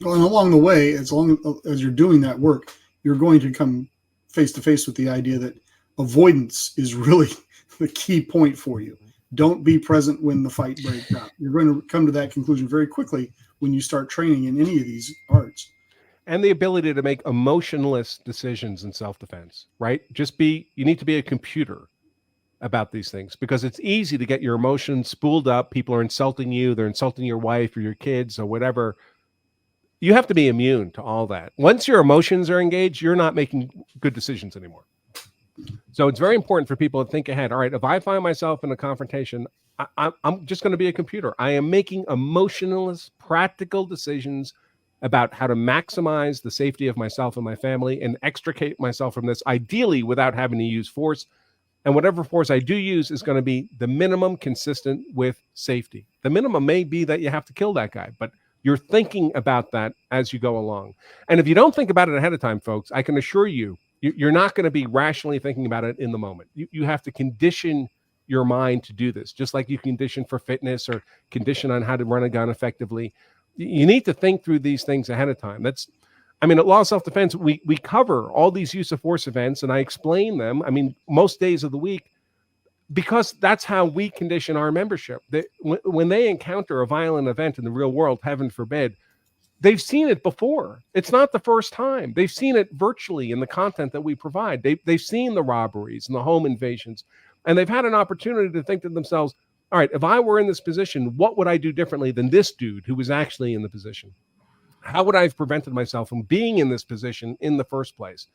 Well, and along the way, as long as you're doing that work, you're going to come face to face with the idea that avoidance is really the key point for you. Don't be present when the fight breaks out. You're going to come to that conclusion very quickly when you start training in any of these arts. And the ability to make emotionless decisions in self-defense, right? You need to be a computer about these things, because it's easy to get your emotions spooled up. People are insulting you. They're insulting your wife or your kids or whatever. You have to be immune to all that. Once your emotions are engaged, you're not making good decisions anymore. So it's very important for people to think ahead. All right, if I find myself in a confrontation, I'm just going to be a computer. I am making emotionless, practical decisions about how to maximize the safety of myself and my family and extricate myself from this, ideally without having to use force. And whatever force I do use is going to be the minimum consistent with safety. The minimum may be that you have to kill that guy, but you're thinking about that as you go along. And if you don't think about it ahead of time, folks, I can assure you, you're not going to be rationally thinking about it in the moment. You have to condition your mind to do this, just like you condition for fitness or condition on how to run a gun effectively. You need to think through these things ahead of time. At Law of Self-Defense, we cover all these use of force events, and I explain them, most days of the week, because that's how we condition our membership. When they encounter a violent event in the real world, heaven forbid, they've seen it before. It's not the first time. They've seen it virtually in the content that we provide. They've seen the robberies and the home invasions, and they've had an opportunity to think to themselves, all right, if I were in this position, what would I do differently than this dude who was actually in the position? How would I have prevented myself from being in this position in the first place?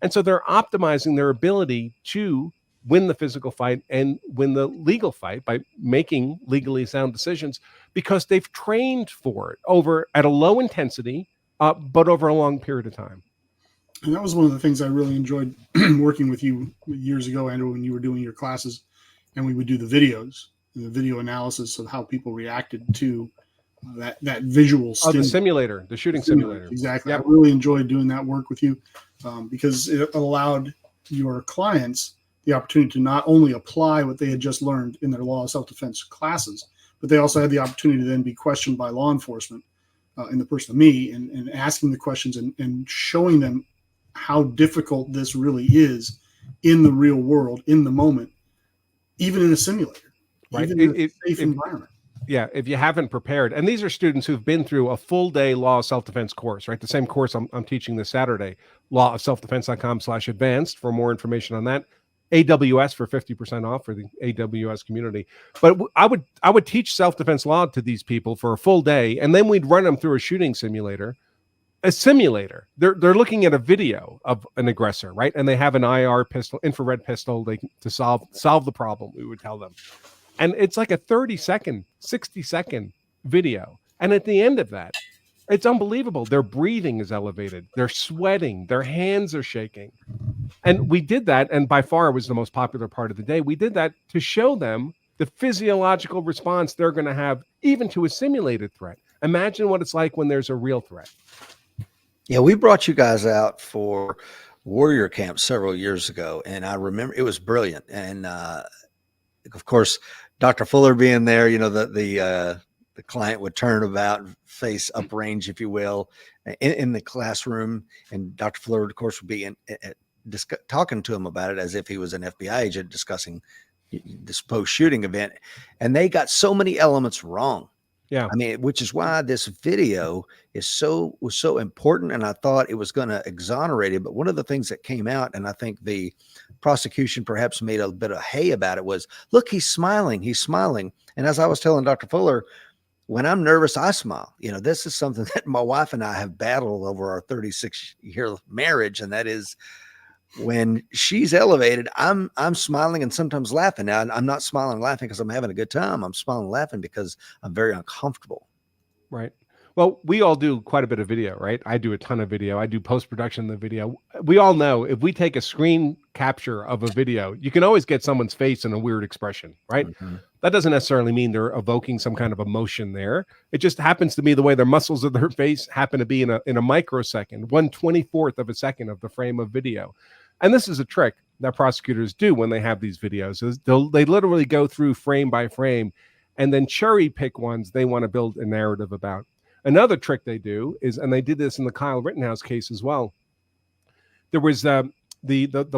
And so they're optimizing their ability to win the physical fight and win the legal fight by making legally sound decisions, because they've trained for it at a low intensity, but over a long period of time. And that was one of the things I really enjoyed working with you years ago, Andrew, when you were doing your classes, and we would do the videos, the video analysis of how people reacted to that visual the simulator, the shooting simulator. Exactly. Yep. I really enjoyed doing that work with you, because it allowed your clients the opportunity to not only apply what they had just learned in their law of self-defense classes, but they also had the opportunity to then be questioned by law enforcement in the person of me, and asking the questions and showing them how difficult this really is in the real world, in the moment, even in a simulator, right? Even in a safe environment. Yeah, if you haven't prepared, and these are students who've been through a full day law of self-defense course, right? The same course I'm teaching this Saturday, lawofselfdefense.com/advanced for more information on that. AWS for 50% off for the AWS community. But I would teach self-defense law to these people for a full day, and then we'd run them through a shooting simulator. A simulator. They're looking at a video of an aggressor, right? And they have an IR pistol, infrared pistol, to solve the problem, we would tell them. And it's like a 30-second, 60-second video. And at the end of that, it's unbelievable. Their breathing is elevated. They're sweating. Their hands are shaking. And we did that, and by far it was the most popular part of the day. We did that to show them the physiological response they're going to have even to a simulated threat. Imagine what it's like when there's a real threat. Yeah, we brought you guys out for Warrior Camp several years ago, and I remember it was brilliant. And of course, Dr. Fuller being there, the client would turn about, face uprange, if you will, in the classroom, and Dr. Fuller, of course, would be talking to him about it as if he was an FBI agent discussing this post-shooting event, and they got so many elements wrong. Yeah. I mean, which is why this video was so important, and I thought it was going to exonerate him. But one of the things that came out, and I think the prosecution perhaps made a bit of hay about it, was, look, he's smiling. And as I was telling Dr. Fuller, when I'm nervous, I smile. This is something that my wife and I have battled over our 36-year marriage, and that is, when she's elevated, I'm smiling and sometimes laughing. Now, I'm not smiling and laughing because I'm having a good time. I'm smiling and laughing because I'm very uncomfortable. Right. Well, we all do quite a bit of video, right? I do a ton of video. I do post-production of the video. We all know if we take a screen capture of a video, you can always get someone's face in a weird expression, right? Mm-hmm. That doesn't necessarily mean they're evoking some kind of emotion there. It just happens to be the way their muscles of their face happen to be in a microsecond, 1/24th of a second of the frame of video. And this is a trick that prosecutors do when they have these videos, is they literally go through frame by frame and then cherry pick ones they want to build a narrative about. Another trick they do is, and they did this in the Kyle Rittenhouse case as well. There was the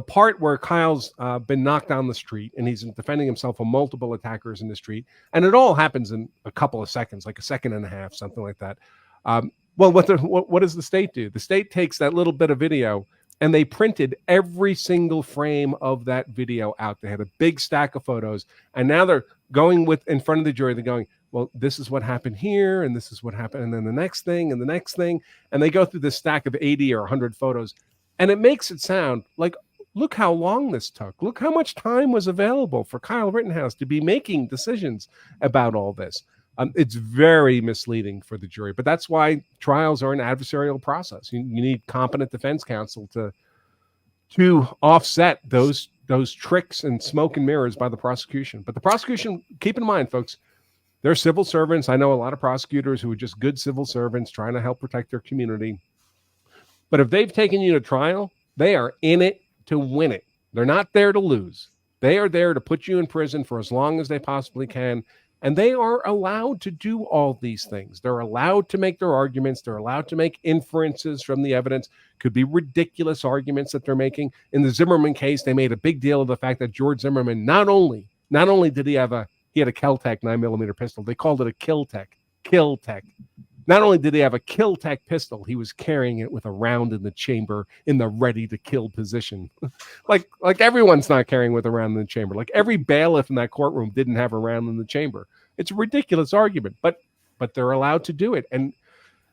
part where Kyle's been knocked down the street and he's defending himself from multiple attackers in the street. And it all happens in a couple of seconds, like a second and a half, something like that. Well, what does the state do? The state takes that little bit of video and they printed every single frame of that video out. They had a big stack of photos, and now they're going in front of the jury. They're going, well, this is what happened here, and this is what happened, and then the next thing, and the next thing. And they go through this stack of 80 or 100 photos, and it makes it sound like, look how long this took. Look how much time was available for Kyle Rittenhouse to be making decisions about all this. It's very misleading for the jury, but that's why trials are an adversarial process. You need competent defense counsel to offset those tricks and smoke and mirrors by the prosecution. But the prosecution, keep in mind, folks, they're civil servants. I know a lot of prosecutors who are just good civil servants trying to help protect their community. But if they've taken you to trial, they are in it to win it. They're not there to lose. They are there to put you in prison for as long as they possibly can. And they are allowed to do all these things. They're allowed to make their arguments. They're allowed to make inferences from the evidence. Could be ridiculous arguments that they're making. In the Zimmerman case, they made a big deal of the fact that George Zimmerman, not only did he had a Kel-Tec 9mm pistol, they called it a Kill-Tec. Not only did he have a Kill-Tec pistol, he was carrying it with a round in the chamber in the ready-to-kill position. like everyone's not carrying with a round in the chamber. Like every bailiff in that courtroom didn't have a round in the chamber. It's a ridiculous argument, but they're allowed to do it. And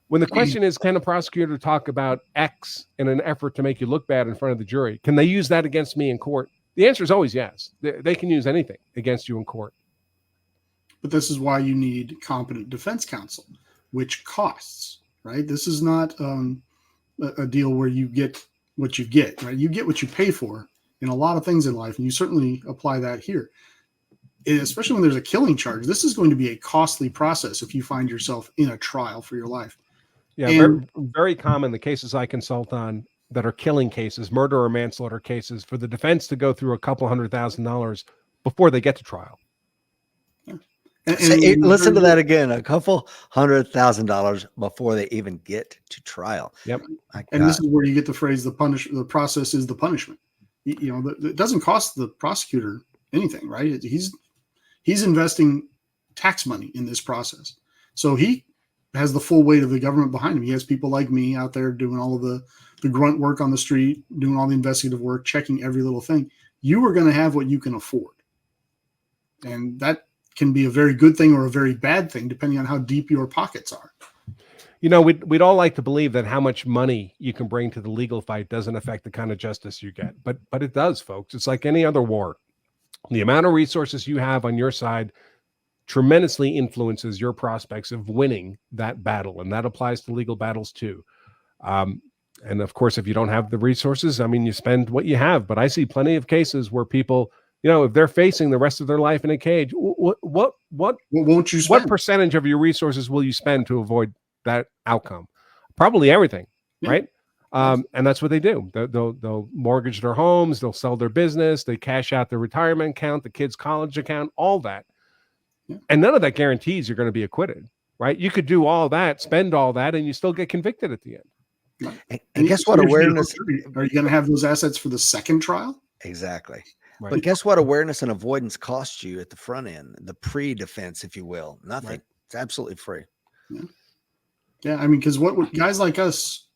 when the question is, can a prosecutor talk about X in an effort to make you look bad in front of the jury? Can they use that against me in court? The answer is always yes. They can use anything against you in court. But this is why you need competent defense counsel, which costs, right? This is not a deal where you get what you get, right? You get what you pay for in a lot of things in life, and you certainly apply that here. And especially when there's a killing charge, this is going to be a costly process if you find yourself in a trial for your life. Yeah, very, very common, the cases I consult on that are killing cases, murder or manslaughter cases, for the defense to go through a couple $100,000 before they get to trial. Listen to that again, a couple $100,000 before they even get to trial. Yep. And this is where you get the phrase, the process is the punishment. It doesn't cost the prosecutor anything, right? He's investing tax money in this process. So he has the full weight of the government behind him. He has people like me out there doing all of the grunt work on the street, doing all the investigative work, checking every little thing. You are going to have what you can afford. And that can be a very good thing or a very bad thing, depending on how deep your pockets are. You know, we'd all like to believe that how much money you can bring to the legal fight doesn't affect the kind of justice you get. But it does, folks. It's like any other war. The amount of resources you have on your side tremendously influences your prospects of winning that battle. And that applies to legal battles too. And of course, if you don't have the resources, I mean, you spend what you have. But I see plenty of cases where people, you know, if they're facing the rest of their life in a cage, what won't you spend? What percentage of your resources will you spend to avoid that outcome? Probably everything, right? And that's what they do. They'll mortgage their homes, they'll sell their business, they cash out their retirement account, the kid's college account, all that. Yeah. And none of that guarantees you're going to be acquitted, right? You could do all that, spend all that, and you still get convicted at the end. And guess what? Awareness. Are you going to have those assets for the second trial? Exactly. Right. But guess what? Awareness and avoidance costs you at the front end, the pre-defense, if you will. Nothing. Right. It's absolutely free. Yeah. I mean, because what guys like us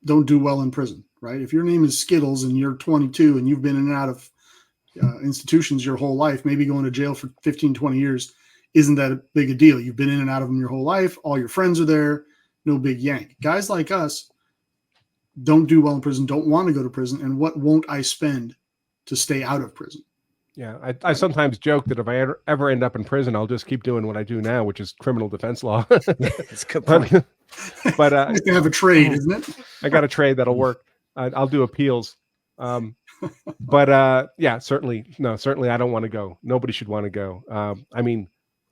don't do well in prison, right? If your name is Skittles and you're 22 and you've been in and out of institutions your whole life, maybe going to jail for 15, 20 years isn't that a big a deal. You've been in and out of them your whole life. All your friends are there. No big yank. Guys like us don't do well in prison, don't want to go to prison. And what won't I spend to stay out of prison? Yeah, I sometimes joke that if I ever end up in prison, I'll just keep doing what I do now, which is criminal defense law. It's a good point. But you can have a trade, isn't it? I got a trade that'll work. I'll do appeals. But yeah, certainly I don't want to go. Nobody should want to go. I mean,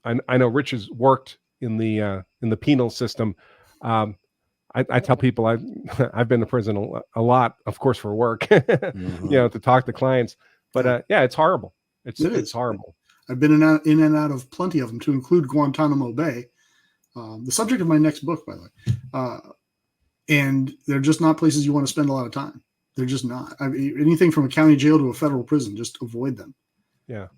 I know Rich has worked in the penal system. I tell people I've been to prison a lot, of course, for work, you know, to talk to clients. But yeah, it's horrible. It's horrible. I've been in and out of plenty of them, to include Guantanamo Bay, the subject of my next book, by the way. And they're just not places you want to spend a lot of time. They're just not. I mean, anything from a county jail to a federal prison, just avoid them. Yeah.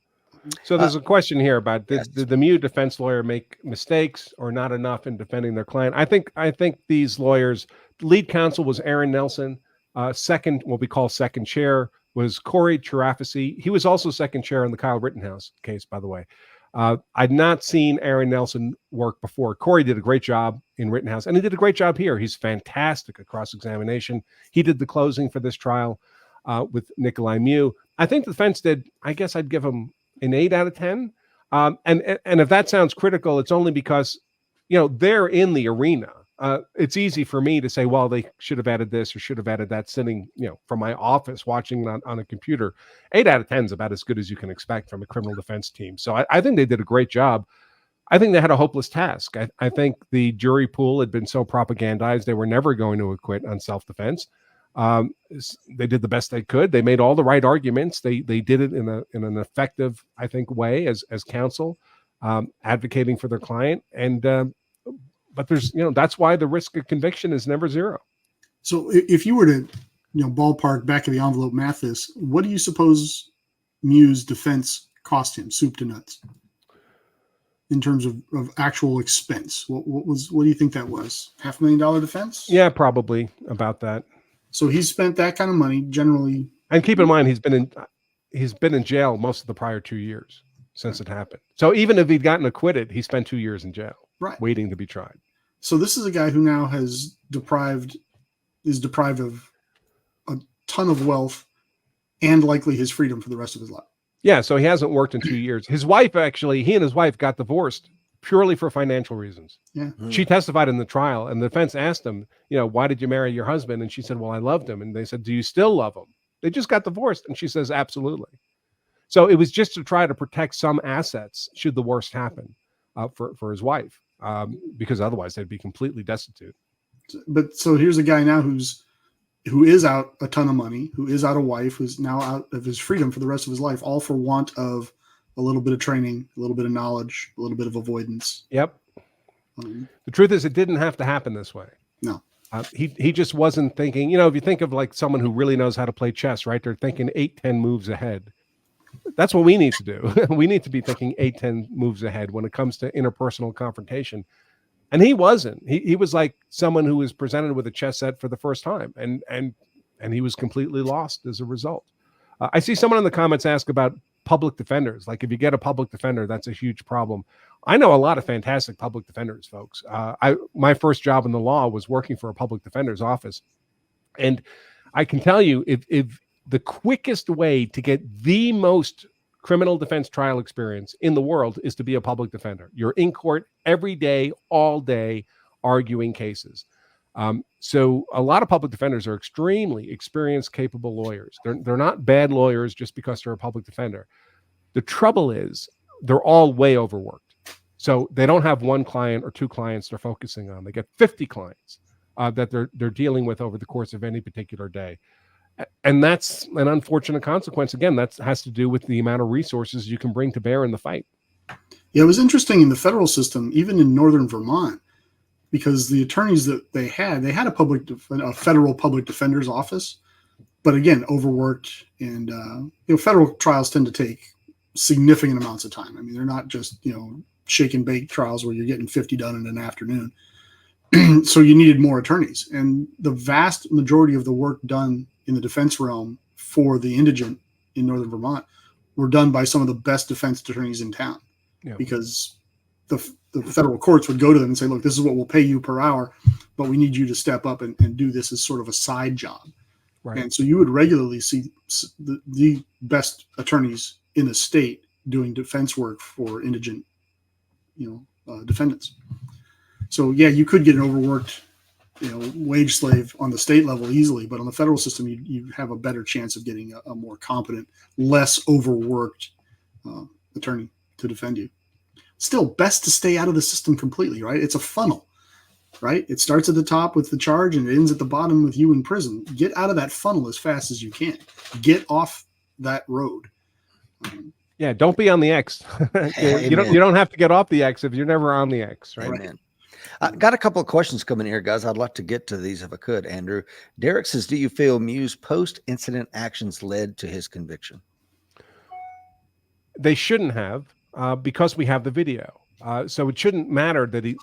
So there's a question here about did the Miu defense lawyer make mistakes or not enough in defending their client? I think these lawyers, lead counsel was Aaron Nelson, second, what we call second chair, was Corey Chirafisi. He was also second chair on the Kyle Rittenhouse case, by the way. I'd not seen Aaron Nelson work before. Corey did a great job in Rittenhouse, and he did a great job here. He's fantastic at cross-examination. He did the closing for this trial with Nicolae Miu. I think the defense did, I guess I'd give him an 8 out of 10. And if that sounds critical, it's only because, you know, they're in the arena. It's easy for me to say, well, they should have added this or should have added that, sitting, you know, from my office watching on a computer. 8 out of 10 is about as good as you can expect from a criminal defense team. So I think they did a great job. I think they had a hopeless task. I think the jury pool had been so propagandized they were never going to acquit on self-defense. They did the best they could. They made all the right arguments. They did it in an effective, I think, way as counsel, advocating for their client. And but there's, you know, that's why the risk of conviction is never zero. So if you were to, you know, ballpark back of the envelope math this, what do you suppose Miu's defense cost him, soup to nuts, in terms of actual expense? What do you think that was? $500,000 defense? Yeah, probably about that. So he spent that kind of money generally. And keep in mind, he's been in jail most of the prior 2 years since it happened. So even if he'd gotten acquitted, he spent 2 years in jail, right, waiting to be tried. So this is a guy who now is deprived of a ton of wealth and likely his freedom for the rest of his life. Yeah, so he hasn't worked in 2 years. His wife, actually, he and his wife got divorced purely for financial reasons. Yeah. She testified in the trial, and the defense asked him, you know, why did you marry your husband? And she said, well, I loved him. And they said, do you still love him? They just got divorced. And she says, absolutely. So it was just to try to protect some assets should the worst happen for his wife, because otherwise they'd be completely destitute. But so here's a guy now who is out a ton of money, who is out a wife, who's now out of his freedom for the rest of his life, all for want of a little bit of training, a little bit of knowledge, a little bit of avoidance. Yep. The truth is, it didn't have to happen this way. No. He just wasn't thinking, you know, if you think of like someone who really knows how to play chess, right? They're thinking 8-10 moves ahead. That's what we need to do. We need to be thinking 8-10 moves ahead when it comes to interpersonal confrontation. And he wasn't. He was like someone who was presented with a chess set for the first time, and he was completely lost as a result. I see someone in the comments ask about public defenders. Like, if you get a public defender, that's a huge problem. I know a lot of fantastic public defenders, folks. My first job in the law was working for a public defender's office, and I can tell you, if the quickest way to get the most criminal defense trial experience in the world is to be a public defender. You're in court every day, all day, arguing cases. So a lot of public defenders are extremely experienced, capable lawyers. They're not bad lawyers just because they're a public defender. The trouble is they're all way overworked. So they don't have one client or two clients they're focusing on. They get 50 clients that they're dealing with over the course of any particular day. And that's an unfortunate consequence. Again, that has to do with the amount of resources you can bring to bear in the fight. Yeah, it was interesting in the federal system, even in northern Vermont, because the attorneys that they had a federal public defender's office, but again, overworked. And federal trials tend to take significant amounts of time. I mean, they're not just shake and bake trials where you're getting 50 done in an afternoon. So you needed more attorneys, and the vast majority of the work done in the defense realm for the indigent in northern Vermont were done by some of the best defense attorneys in town. Yeah. Because the federal courts would go to them and say, look, this is what we'll pay you per hour, but we need you to step up and do this as sort of a side job. Right. And so you would regularly see the best attorneys in the state doing defense work for indigent, defendants. So yeah, you could get an overworked, wage slave on the state level easily, but on the federal system, you have a better chance of getting a more competent, less overworked attorney to defend you. Still, best to stay out of the system completely, right? It's a funnel, right? It starts at the top with the charge and it ends at the bottom with you in prison. Get out of that funnel as fast as you can. Get off that road. Yeah, don't be on the X. You don't have to get off the X if you're never on the X, right? Amen. I got a couple of questions coming here, guys. I'd like to get to these if I could, Andrew. Derek says, do you feel Miu's post-incident actions led to his conviction? They shouldn't have, because we have the video. So it shouldn't matter that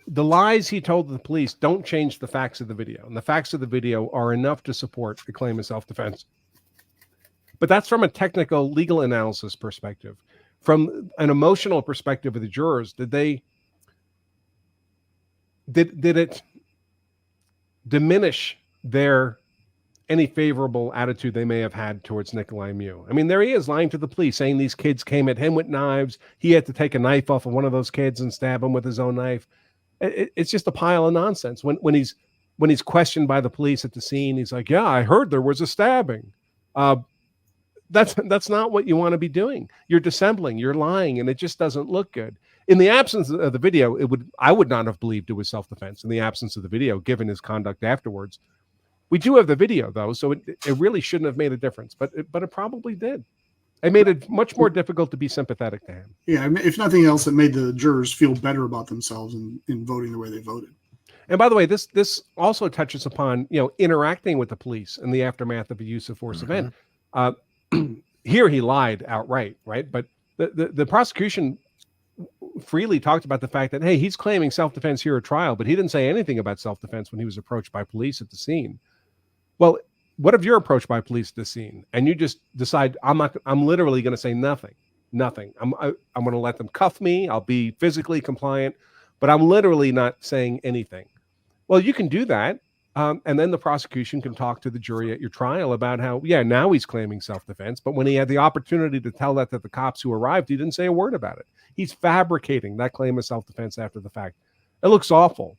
the lies he told the police don't change the facts of the video. And the facts of the video are enough to support the claim of self-defense. But that's from a technical legal analysis perspective. From an emotional perspective of the jurors, did it diminish any favorable attitude they may have had towards Nicolae Miu? I mean, there he is lying to the police, saying these kids came at him with knives. He had to take a knife off of one of those kids and stab him with his own knife. It's just a pile of nonsense. When he's questioned by the police at the scene, he's like, "Yeah, I heard there was a stabbing." That's not what you want to be doing. You're dissembling, you're lying, and it just doesn't look good. In the absence of the video, I would not have believed it was self-defense in the absence of the video, given his conduct afterwards. We do have the video, though, so it really shouldn't have made a difference, but it probably did. It made it much more difficult to be sympathetic to him. Yeah, if nothing else, it made the jurors feel better about themselves in voting the way they voted. And by the way, this also touches upon interacting with the police in the aftermath of a use of force event. Here he lied outright, right? But the prosecution freely talked about the fact that, hey, he's claiming self-defense here at trial, but he didn't say anything about self-defense when he was approached by police at the scene. Well, what if you're approached by police at the scene and you just decide, I'm literally going to say nothing. I'm going to let them cuff me. I'll be physically compliant, but I'm literally not saying anything. Well, you can do that. And then the prosecution can talk to the jury at your trial about how, now he's claiming self-defense, but when he had the opportunity to tell that to the cops who arrived, he didn't say a word about it. He's fabricating that claim of self-defense after the fact. It looks awful.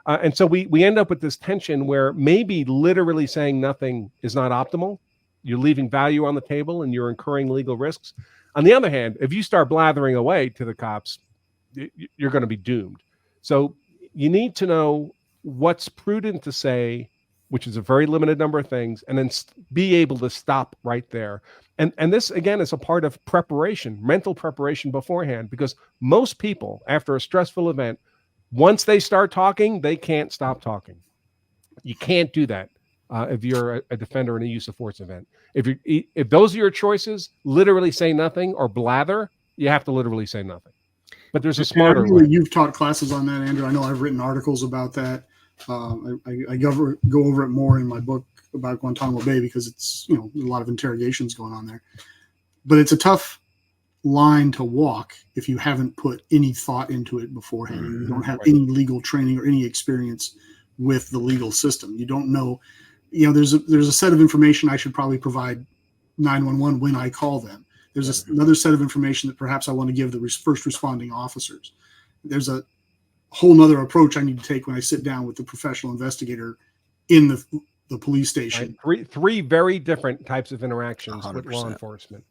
And so we end up with this tension where maybe literally saying nothing is not optimal. You're leaving value on the table and you're incurring legal risks. On the other hand, if you start blathering away to the cops, you're going to be doomed. So you need to know what's prudent to say, which is a very limited number of things, and then be able to stop right there. And this, again, is a part of preparation, mental preparation beforehand, because most people, after a stressful event, once they start talking, they can't stop talking. You can't do that. if you're a defender in a use of force event. If those are your choices, literally say nothing or blather, you have to literally say nothing. But there's a smarter way. You've taught classes on that, Andrew. I know I've written articles about that. I go over it more in my book about Guantanamo Bay because it's, a lot of interrogations going on there. But it's a tough line to walk if you haven't put any thought into it beforehand. You don't have any legal training or any experience with the legal system. You don't know, there's a set of information I should probably provide 911 when I call them. There's another set of information that perhaps I want to give the first responding officers. There's a whole nother approach I need to take when I sit down with the professional investigator in the police station. Right. Three very different types of interactions 100%. With law enforcement.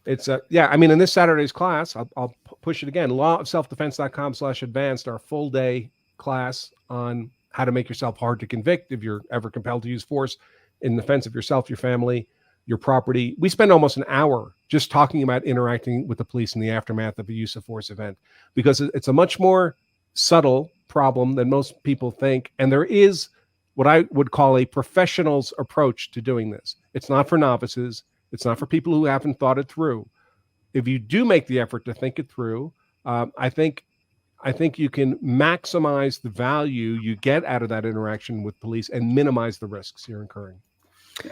It's in this Saturday's class, I'll push it again, lawofselfdefense.com/advanced, our full day class on how to make yourself hard to convict if you're ever compelled to use force in defense of yourself, your family, your property. We spend almost an hour just talking about interacting with the police in the aftermath of a use of force event, because it's a much more subtle problem than most people think. And there is what I would call a professional's approach to doing this. It's not for novices. It's not for people who haven't thought it through. If you do make the effort to think it through, I think you can maximize the value you get out of that interaction with police and minimize the risks you're incurring.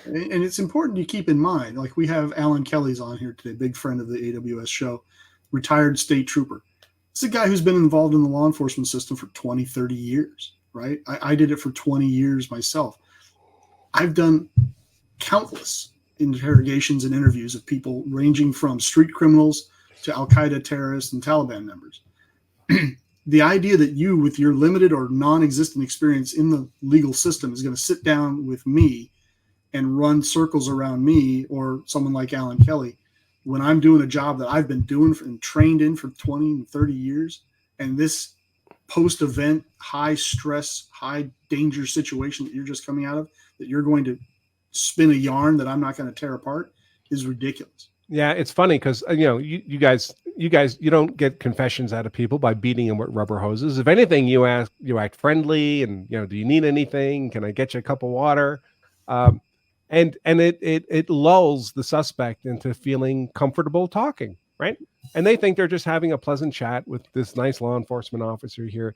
And it's important to keep in mind, like we have Alan Kelly's on here today, big friend of the AWS show, retired state trooper. It's a guy who's been involved in the law enforcement system for 20, 30 years, right? I did it for 20 years myself. I've done countless interrogations and interviews of people ranging from street criminals to Al-Qaeda terrorists and Taliban members. The idea that you, with your limited or non-existent experience in the legal system, is going to sit down with me and run circles around me or someone like Alan Kelly when I'm doing a job that I've been doing and trained in for 20 and 30 years, and this post-event high stress, high danger situation that you're just coming out of, that you're going to spin a yarn that I'm not going to tear apart, is ridiculous. Yeah, it's funny because you guys don't get confessions out of people by beating them with rubber hoses. If anything, you act friendly and do you need anything? Can I get you a cup of water? And it lulls the suspect into feeling comfortable talking, right? And they think they're just having a pleasant chat with this nice law enforcement officer here.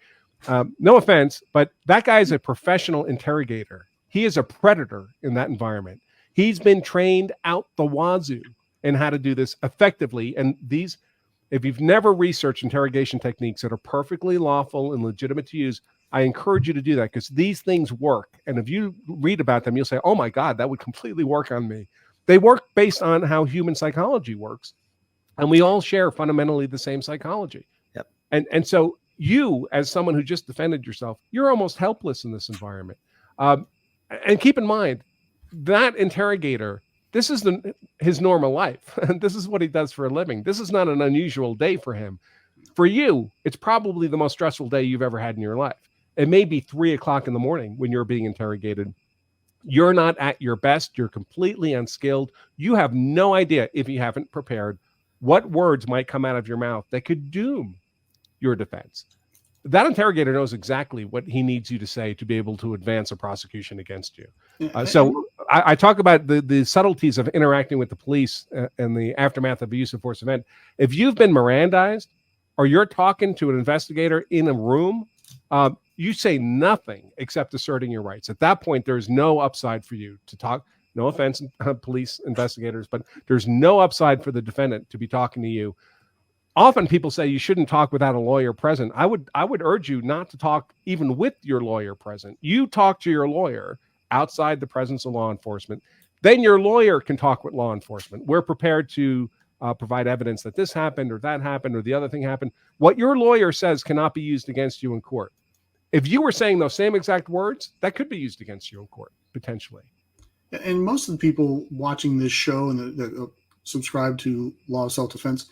No offense, but that guy is a professional interrogator. He is a predator in that environment. He's been trained out the wazoo in how to do this effectively. And if you've never researched interrogation techniques that are perfectly lawful and legitimate to use, I encourage you to do that, because these things work. And if you read about them, you'll say, oh my God, that would completely work on me. They work based on how human psychology works. And we all share fundamentally the same psychology. Yep. And so you, as someone who just defended yourself, you're almost helpless in this environment. And keep in mind, that interrogator, this is his normal life. This is what he does for a living. This is not an unusual day for him. For you, it's probably the most stressful day you've ever had in your life. It may be 3 o'clock in the morning when you're being interrogated. You're not at your best. You're completely unskilled. You have no idea, if you haven't prepared, what words might come out of your mouth that could doom your defense. That interrogator knows exactly what he needs you to say to be able to advance a prosecution against you. So I talk about the subtleties of interacting with the police and the aftermath of a use of force event. If you've been Mirandized or you're talking to an investigator in a room, you say nothing except asserting your rights. At that point, there's no upside for you to talk. No offense, police investigators, but there's no upside for the defendant to be talking to you. Often people say you shouldn't talk without a lawyer present. I would urge you not to talk even with your lawyer present. You talk to your lawyer outside the presence of law enforcement. Then your lawyer can talk with law enforcement. We're prepared to provide evidence that this happened or that happened or the other thing happened. What your lawyer says cannot be used against you in court. If you were saying those same exact words, that could be used against you in court, potentially. And most of the people watching this show and that subscribe to Law of Self-Defense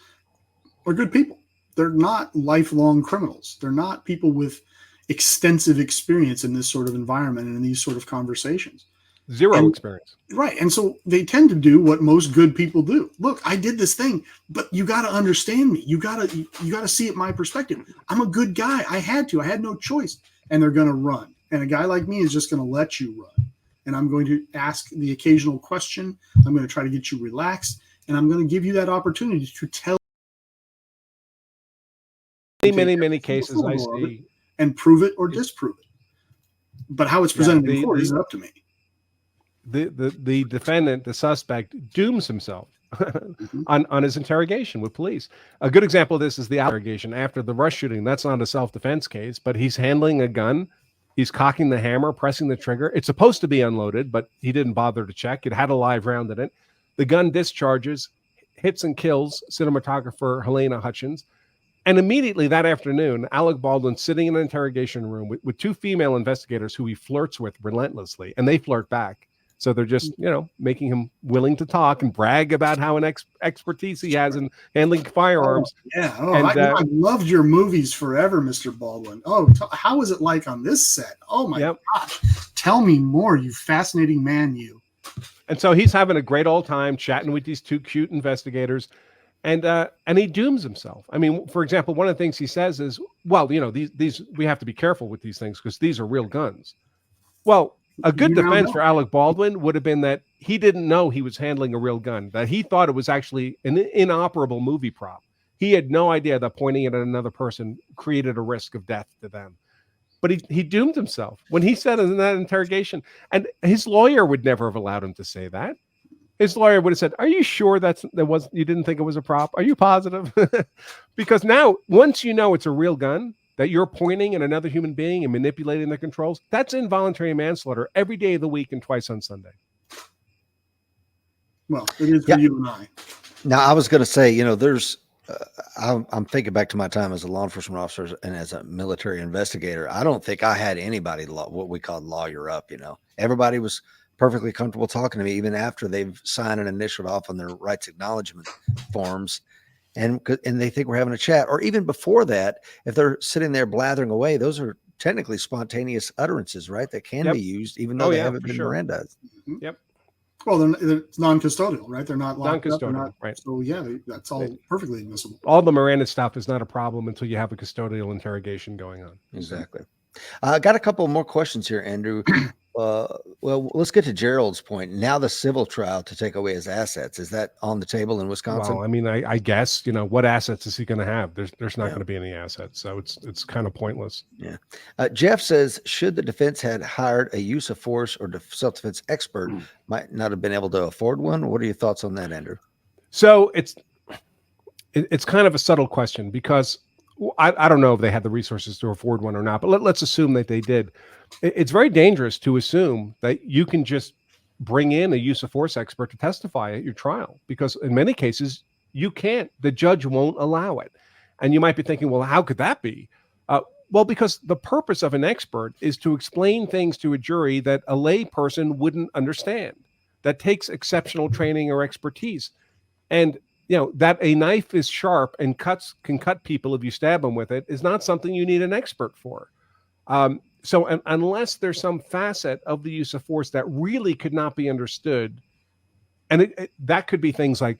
are good people. They're not lifelong criminals. They're not people with extensive experience in this sort of environment and in these sort of conversations. Zero experience. Right. And so they tend to do what most good people do. Look, I did this thing, but you got to understand me. You got to see it my perspective. I'm a good guy. I had no choice. And they're going to run. And a guy like me is just going to let you run. and I'm going to ask the occasional question. I'm going to try to get you relaxed, and I'm going to give you that opportunity to tell Many cases I see, and prove it or disprove it. But how it's presented in court isn't up to me. The defendant, the suspect, dooms himself on his interrogation with police. A good example of this is the interrogation after the Rush shooting. That's not a self-defense case, but he's handling a gun. He's cocking the hammer, pressing the trigger. It's supposed to be unloaded, but he didn't bother to check. It had a live round in it. The gun discharges, hits and kills cinematographer Helena Hutchins. And immediately that afternoon, Alec Baldwin's sitting in an interrogation room with two female investigators who he flirts with relentlessly, and they flirt back. So they're just, making him willing to talk and brag about how an expertise he has in handling firearms. I loved your movies forever, Mr. Baldwin. How was it like on this set? Oh my gosh. Tell me more, you fascinating man, you. And so he's having a great old time chatting with these two cute investigators, and he dooms himself. I mean, for example, one of the things he says is, well, these we have to be careful with these things because these are real guns. Well, a good defense for Alec Baldwin would have been that he didn't know he was handling a real gun, that he thought it was actually an inoperable movie prop. He had no idea that pointing it at another person created a risk of death to them. But he doomed himself when he said in that interrogation, and his lawyer would never have allowed him to say that. His lawyer would have said, "Are you sure you didn't think it was a prop? Are you positive?" Because now, once you know it's a real gun that you're pointing at another human being and manipulating the controls, that's involuntary manslaughter every day of the week and twice on Sunday. Well, it is for you and I. Now, I was going to say, there's, I'm thinking back to my time as a law enforcement officer and as a military investigator. I don't think I had anybody what we called lawyer up. Everybody was perfectly comfortable talking to me, even after they've signed and initialed off on their rights acknowledgement forms. And they think we're having a chat, or even before that, if they're sitting there blathering away, those are technically spontaneous utterances, right? That can be used, even though they haven't been Mirandized. Yep. Well, it's non-custodial, right? They're not locked up. Non-custodial, right? So that's all perfectly admissible. All the Miranda stuff is not a problem until you have a custodial interrogation going on. Exactly. I got a couple more questions here, Andrew. Well, let's get to Gerald's point. Now the civil trial to take away his assets, is that on the table in Wisconsin? Well, I mean, I guess, what assets is he going to have? There's not going to be any assets. So it's kind of pointless. Yeah. Jeff says, should the defense had hired a use of force or self-defense expert, might not have been able to afford one. What are your thoughts on that, Andrew? So it's kind of a subtle question because I don't know if they had the resources to afford one or not, but let's assume that they did. It's very dangerous to assume that you can just bring in a use of force expert to testify at your trial, because in many cases you can't. The judge won't allow it. And you might be thinking, well, how could that be? Well, because the purpose of an expert is to explain things to a jury that a lay person wouldn't understand. That takes exceptional training or expertise. And that a knife is sharp and can cut people if you stab them with it is not something you need an expert for. So unless there's some facet of the use of force that really could not be understood, and that could be things like,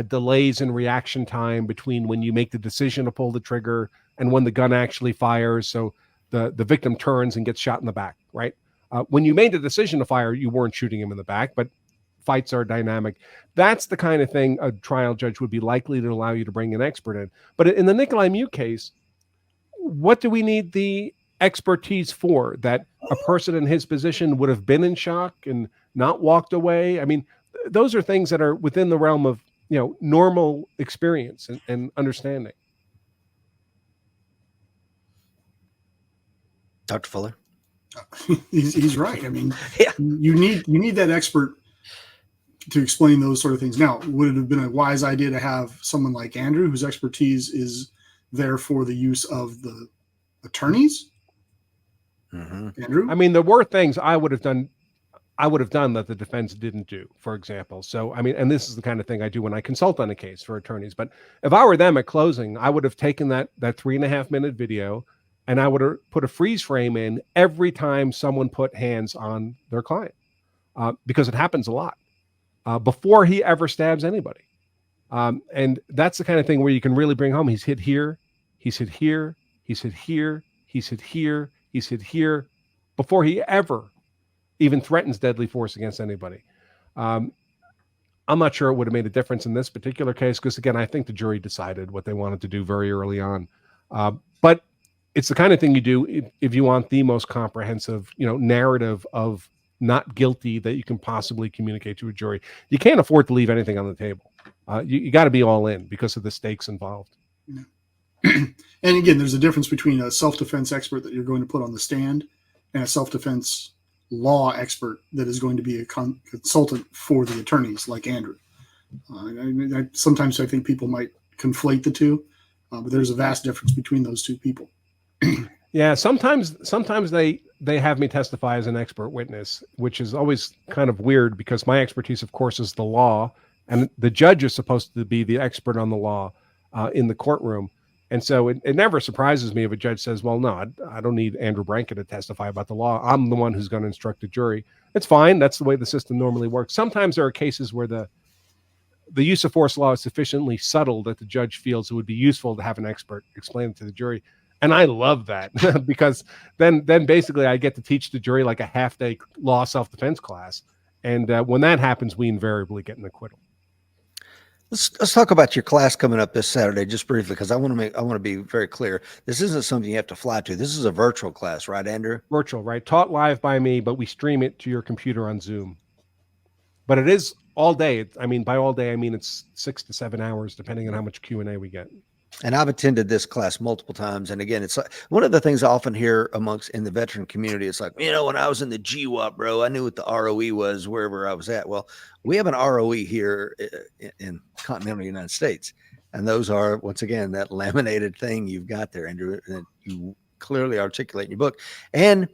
delays in reaction time between when you make the decision to pull the trigger and when the gun actually fires. So the victim turns and gets shot in the back, right? When you made the decision to fire, you weren't shooting him in the back, but fights are dynamic. That's the kind of thing a trial judge would be likely to allow you to bring an expert in. But in the Nicolae Miu case, what do we need the expertise for? That a person in his position would have been in shock and not walked away? I mean, those are things that are within the realm of, normal experience and understanding. Dr. Fuller? He's right. I mean, you need that expert to explain those sort of things. Now, would it have been a wise idea to have someone like Andrew, whose expertise is there for the use of the attorneys? Andrew? I mean, there were things I would have done that the defense didn't do, for example. So, I mean, and this is the kind of thing I do when I consult on a case for attorneys. But if I were them at closing, I would have taken that 3.5 minute video and I would have put a freeze frame in every time someone put hands on their client, because it happens a lot. Before he ever stabs anybody. And that's the kind of thing where you can really bring home, he's hit here, he's hit here, he's hit here, he's hit here, he's hit here, before he ever even threatens deadly force against anybody. I'm not sure it would have made a difference in this particular case because, again, I think the jury decided what they wanted to do very early on. But it's the kind of thing you do if you want the most comprehensive, narrative of not guilty that you can possibly communicate to a jury. You can't afford to leave anything on the table. You got to be all in because of the stakes involved. And again, there's a difference between a self-defense expert that you're going to put on the stand and a self-defense law expert that is going to be a consultant for the attorneys like Andrew. Sometimes I think people might conflate the two, but there's a vast difference between those two people. Yeah, sometimes they have me testify as an expert witness, which is always kind of weird because my expertise, of course, is the law, and the judge is supposed to be the expert on the law in the courtroom. And so it never surprises me if a judge says, well, no, I don't need Andrew Branca to testify about the law. I'm the one who's going to instruct the jury. It's fine. That's the way the system normally works. Sometimes there are cases where the use of force law is sufficiently subtle that the judge feels it would be useful to have an expert explain it to the jury. And I love that because then basically I get to teach the jury like a half-day law self-defense class. And when that happens, we invariably get an acquittal. Let's talk about your class coming up this Saturday, just briefly, because I want to be very clear. This isn't something you have to fly to. This is a virtual class, right, Andrew? Virtual, right? Taught live by me, but we stream it to your computer on Zoom. But it is all day. I mean, by all day, I mean it's 6 to 7 hours, depending on how much Q&A we get. And I've attended this class multiple times. And again, it's like one of the things I often hear in the veteran community. It's like, when I was in the GWAP, bro, I knew what the ROE was wherever I was at. Well, we have an ROE here in continental United States. And those are, once again, that laminated thing you've got there, Andrew, that you clearly articulate in your book. And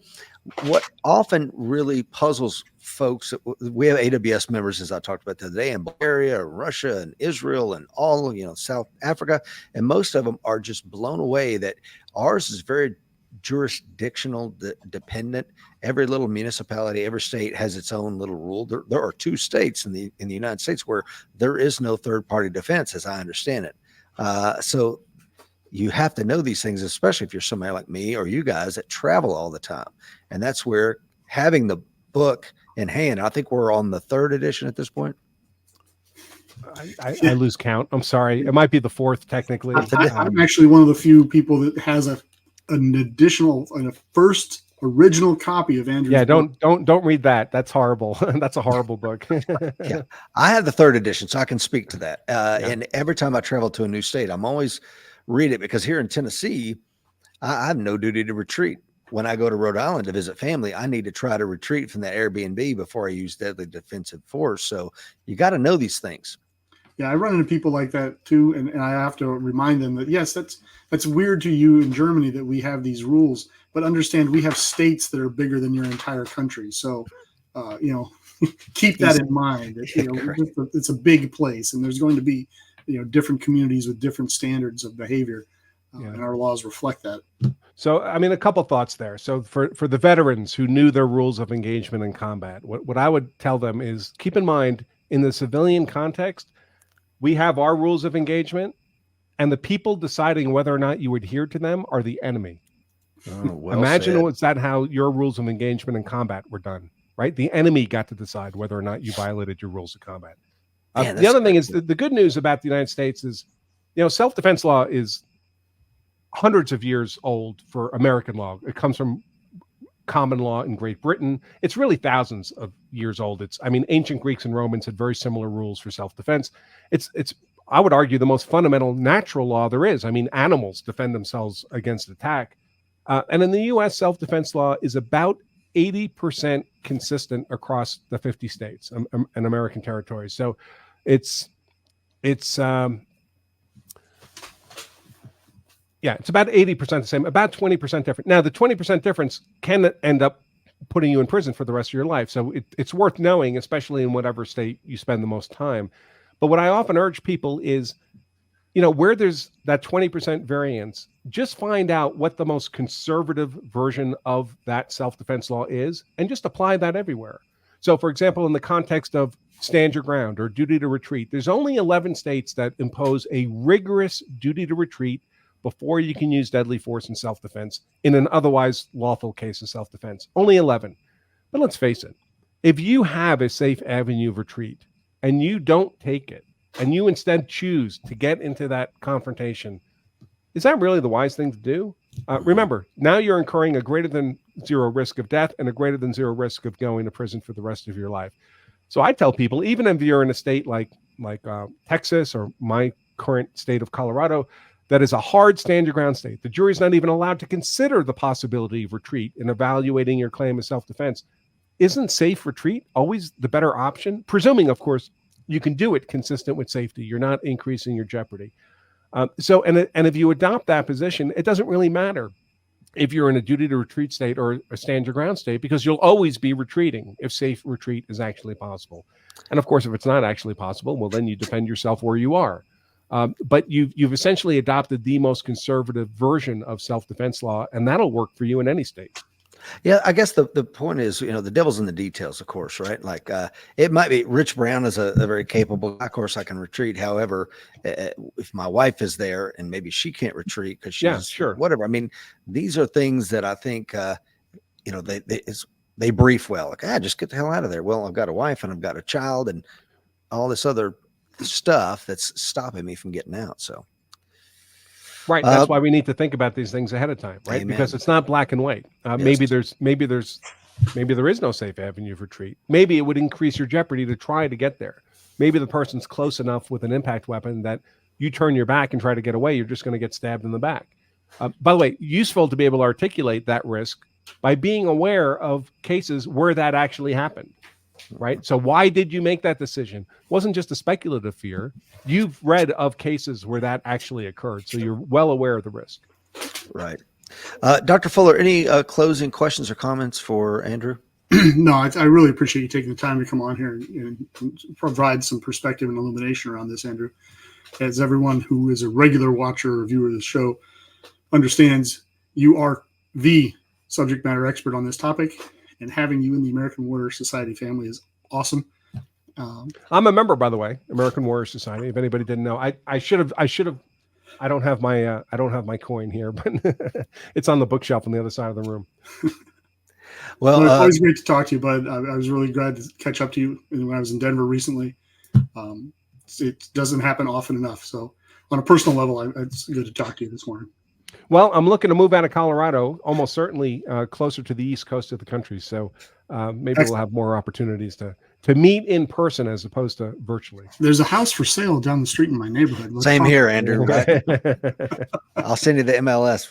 what often really puzzles folks, we have AWS members, as I talked about the other day, in Bulgaria, Russia, and Israel, and all, South Africa. And most of them are just blown away that ours is very jurisdictional dependent. Every little municipality, every state has its own little rule. There are 2 states in the United States where there is no third-party defense, as I understand it. So you have to know these things, especially if you're somebody like me or you guys that travel all the time. And that's where having the book in hand, I think we're on the 3rd edition at this point. I lose count. I'm sorry. It might be the 4th technically. I'm actually one of the few people that has a first original copy of Andrew's book. Don't read that. That's horrible. That's a horrible book. Yeah, I have the 3rd edition, so I can speak to that. And every time I travel to a new state, I'm always read it, because here in Tennessee, I have no duty to retreat. When I go to Rhode Island to visit family, I need to try to retreat from that Airbnb before I use deadly defensive force. So you got to know these things. Yeah, I run into people like that too, and I have to remind them that yes, that's weird to you in Germany that we have these rules, but understand we have states that are bigger than your entire country. So, keep that in mind. It's a big place, and there's going to be different communities with different standards of behavior, and our laws reflect that. So, I mean, a couple thoughts there. So for the veterans who knew their rules of engagement in combat, what I would tell them is keep in mind, in the civilian context, we have our rules of engagement, and the people deciding whether or not you adhere to them are the enemy. Imagine was that how your rules of engagement in combat were done, right? The enemy got to decide whether or not you violated your rules of combat. The other thing is the good news about the United States is, self-defense law is hundreds of years old for American law. It comes from common law in Great Britain. It's really thousands of years old. Ancient Greeks and Romans had very similar rules for self-defense. It's I would argue the most fundamental natural law there is. Animals defend themselves against attack. And in the U.S., self-defense law is about 80% consistent across the 50 states and American territories. So it's about 80% the same, about 20% different. Now, the 20% difference can end up putting you in prison for the rest of your life. So it's worth knowing, especially in whatever state you spend the most time. But what I often urge people is, where there's that 20% variance, just find out what the most conservative version of that self-defense law is and just apply that everywhere. So, for example, in the context of stand your ground or duty to retreat, there's only 11 states that impose a rigorous duty to retreat before you can use deadly force in self-defense in an otherwise lawful case of self-defense. Only 11. But let's face it, if you have a safe avenue of retreat and you don't take it, and you instead choose to get into that confrontation, is that really the wise thing to do? Remember, now you're incurring a greater than zero risk of death and a greater than zero risk of going to prison for the rest of your life. So I tell people, even if you're in a state like Texas or my current state of Colorado, that is a hard stand your ground state. The jury's not even allowed to consider the possibility of retreat in evaluating your claim of self-defense. Isn't safe retreat always the better option? Presuming, of course, you can do it consistent with safety. You're not increasing your jeopardy. And if you adopt that position, it doesn't really matter if you're in a duty to retreat state or a stand your ground state, because you'll always be retreating if safe retreat is actually possible. And of course, if it's not actually possible, well, then you defend yourself where you are. But you've essentially adopted the most conservative version of self-defense law, and that'll work for you in any state. Yeah, I guess the point is, the devil's in the details, of course, right? Like it might be Rich Brown is a very capable guy. Of course, I can retreat. However, if my wife is there and maybe she can't retreat because she's whatever. I mean, these are things that I think, they brief well. Like, just get the hell out of there. Well, I've got a wife and I've got a child and all this other stuff that's stopping me from getting out. So. Right. That's why we need to think about these things ahead of time, right? Amen. Because it's not black and white. Yes. Maybe there is no safe avenue of retreat. Maybe it would increase your jeopardy to try to get there. Maybe the person's close enough with an impact weapon that you turn your back and try to get away, you're just going to get stabbed in the back. By the way, useful to be able to articulate that risk by being aware of cases where that actually happened. Right. So why did you make that decision? It wasn't just a speculative fear. You've read of cases where that actually occurred. So you're well aware of the risk. Right. Dr. Fuller, any closing questions or comments for Andrew? No, I really appreciate you taking the time to come on here and provide some perspective and illumination around this, Andrew. As everyone who is a regular watcher or viewer of the show understands, you are the subject matter expert on this topic. And having you in the American Warrior Society family is awesome. I'm a member, by the way, American Warrior Society. If anybody didn't know, I should have. I don't have my coin here, but it's on the bookshelf on the other side of the room. Well, it's always great to talk to you, bud. I was really glad to catch up to you when I was in Denver recently. It doesn't happen often enough. So on a personal level, it's good to talk to you this morning. Well, I'm looking to move out of Colorado, almost certainly closer to the east coast of the country. So maybe we'll have more opportunities to meet in person as opposed to virtually. There's a house for sale down the street in my neighborhood. Same here, Andrew. Right? I'll send you the MLS.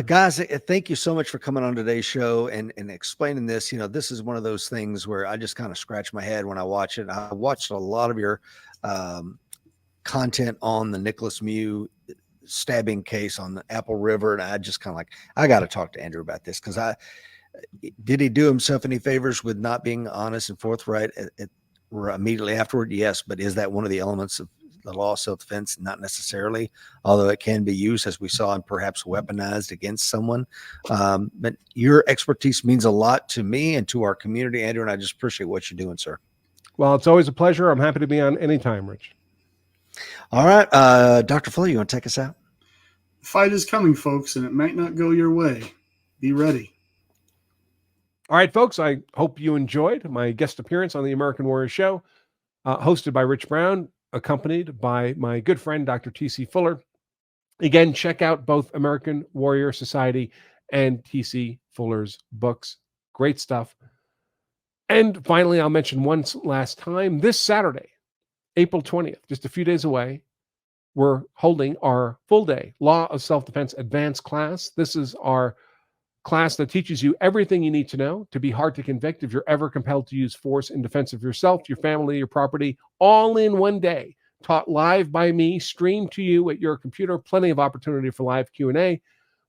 Guys, thank you so much for coming on today's show and explaining this. This is one of those things where I just kind of scratch my head when I watch it. I watched a lot of your content on the Nicolae Miu stabbing case on the Apple River, and I just kind of like, I got to talk to Andrew about this, because did he do himself any favors with not being honest and forthright immediately afterward? Yes, but is that one of the elements of the law of self-defense? Not necessarily, although it can be used, as we saw, and perhaps weaponized against someone. But your expertise means a lot to me and to our community, Andrew, and I just appreciate what you're doing, sir. Well, it's always a pleasure. I'm happy to be on anytime, Rich. All right. Dr. Fuller, you want to take us out? The fight is coming, folks, and it might not go your way. Be ready. All right, folks, I hope you enjoyed my guest appearance on the American Warrior Show, hosted by Rich Brown, accompanied by my good friend, Dr. T.C. Fuller. Again, check out both American Warrior Society and T.C. Fuller's books. Great stuff. And finally, I'll mention one last time, this Saturday, April 20th, just a few days away, we're holding our full day Law of Self-Defense Advanced class. This is our class that teaches you everything you need to know to be hard to convict if you're ever compelled to use force in defense of yourself, your family, your property, all in one day. Taught live by me, streamed to you at your computer. Plenty of opportunity for live Q&A.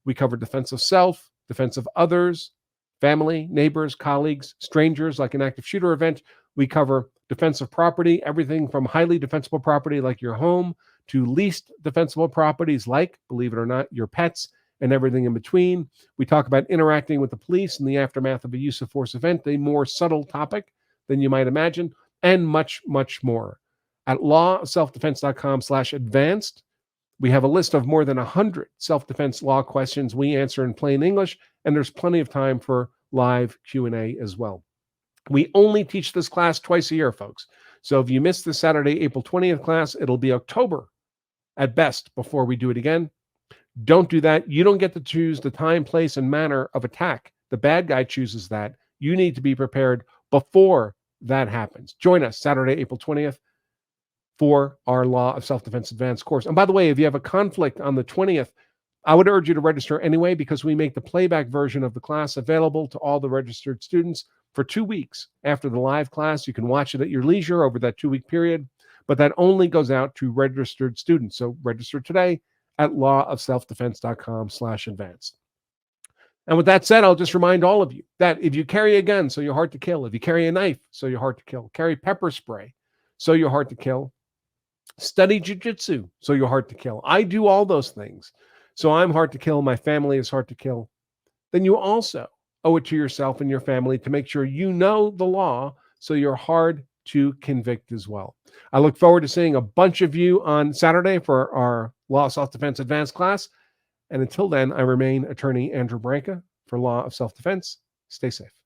We cover defense of self, defense of others, family, neighbors, colleagues, strangers, like an active shooter event. We cover defense of property, everything from highly defensible property like your home to least defensible properties like, believe it or not, your pets, and everything in between. We talk about interacting with the police in the aftermath of a use of force event, a more subtle topic than you might imagine, and much, much more. At lawofselfdefense.com/advanced, we have a list of more than 100 self-defense law questions we answer in plain English, and there's plenty of time for live Q&A as well. We only teach this class twice a year, folks. So if you miss the Saturday, April 20th class, it'll be October at best before we do it again. Don't do that. You don't get to choose the time, place, and manner of attack. The bad guy chooses that. You need to be prepared before that happens. Join us Saturday, April 20th for our Law of Self-Defense Advanced course. And by the way, if you have a conflict on the 20th, I would urge you to register anyway, because we make the playback version of the class available to all the registered students for 2 weeks after the live class. You can watch it at your leisure over that 2-week period, but that only goes out to registered students. So register today at lawofselfdefense.com/advanced. And with that said, I'll just remind all of you that if you carry a gun, so you're hard to kill. If you carry a knife, so you're hard to kill. Carry pepper spray, so you're hard to kill. Study jujitsu, so you're hard to kill. I do all those things. So I'm hard to kill. My family is hard to kill. Then you also owe it to yourself and your family to make sure you know the law, so you're hard to convict as well. I look forward to seeing a bunch of you on Saturday for our Law of Self-Defense Advanced class. And until then, I remain Attorney Andrew Branca for Law of Self-Defense. Stay safe.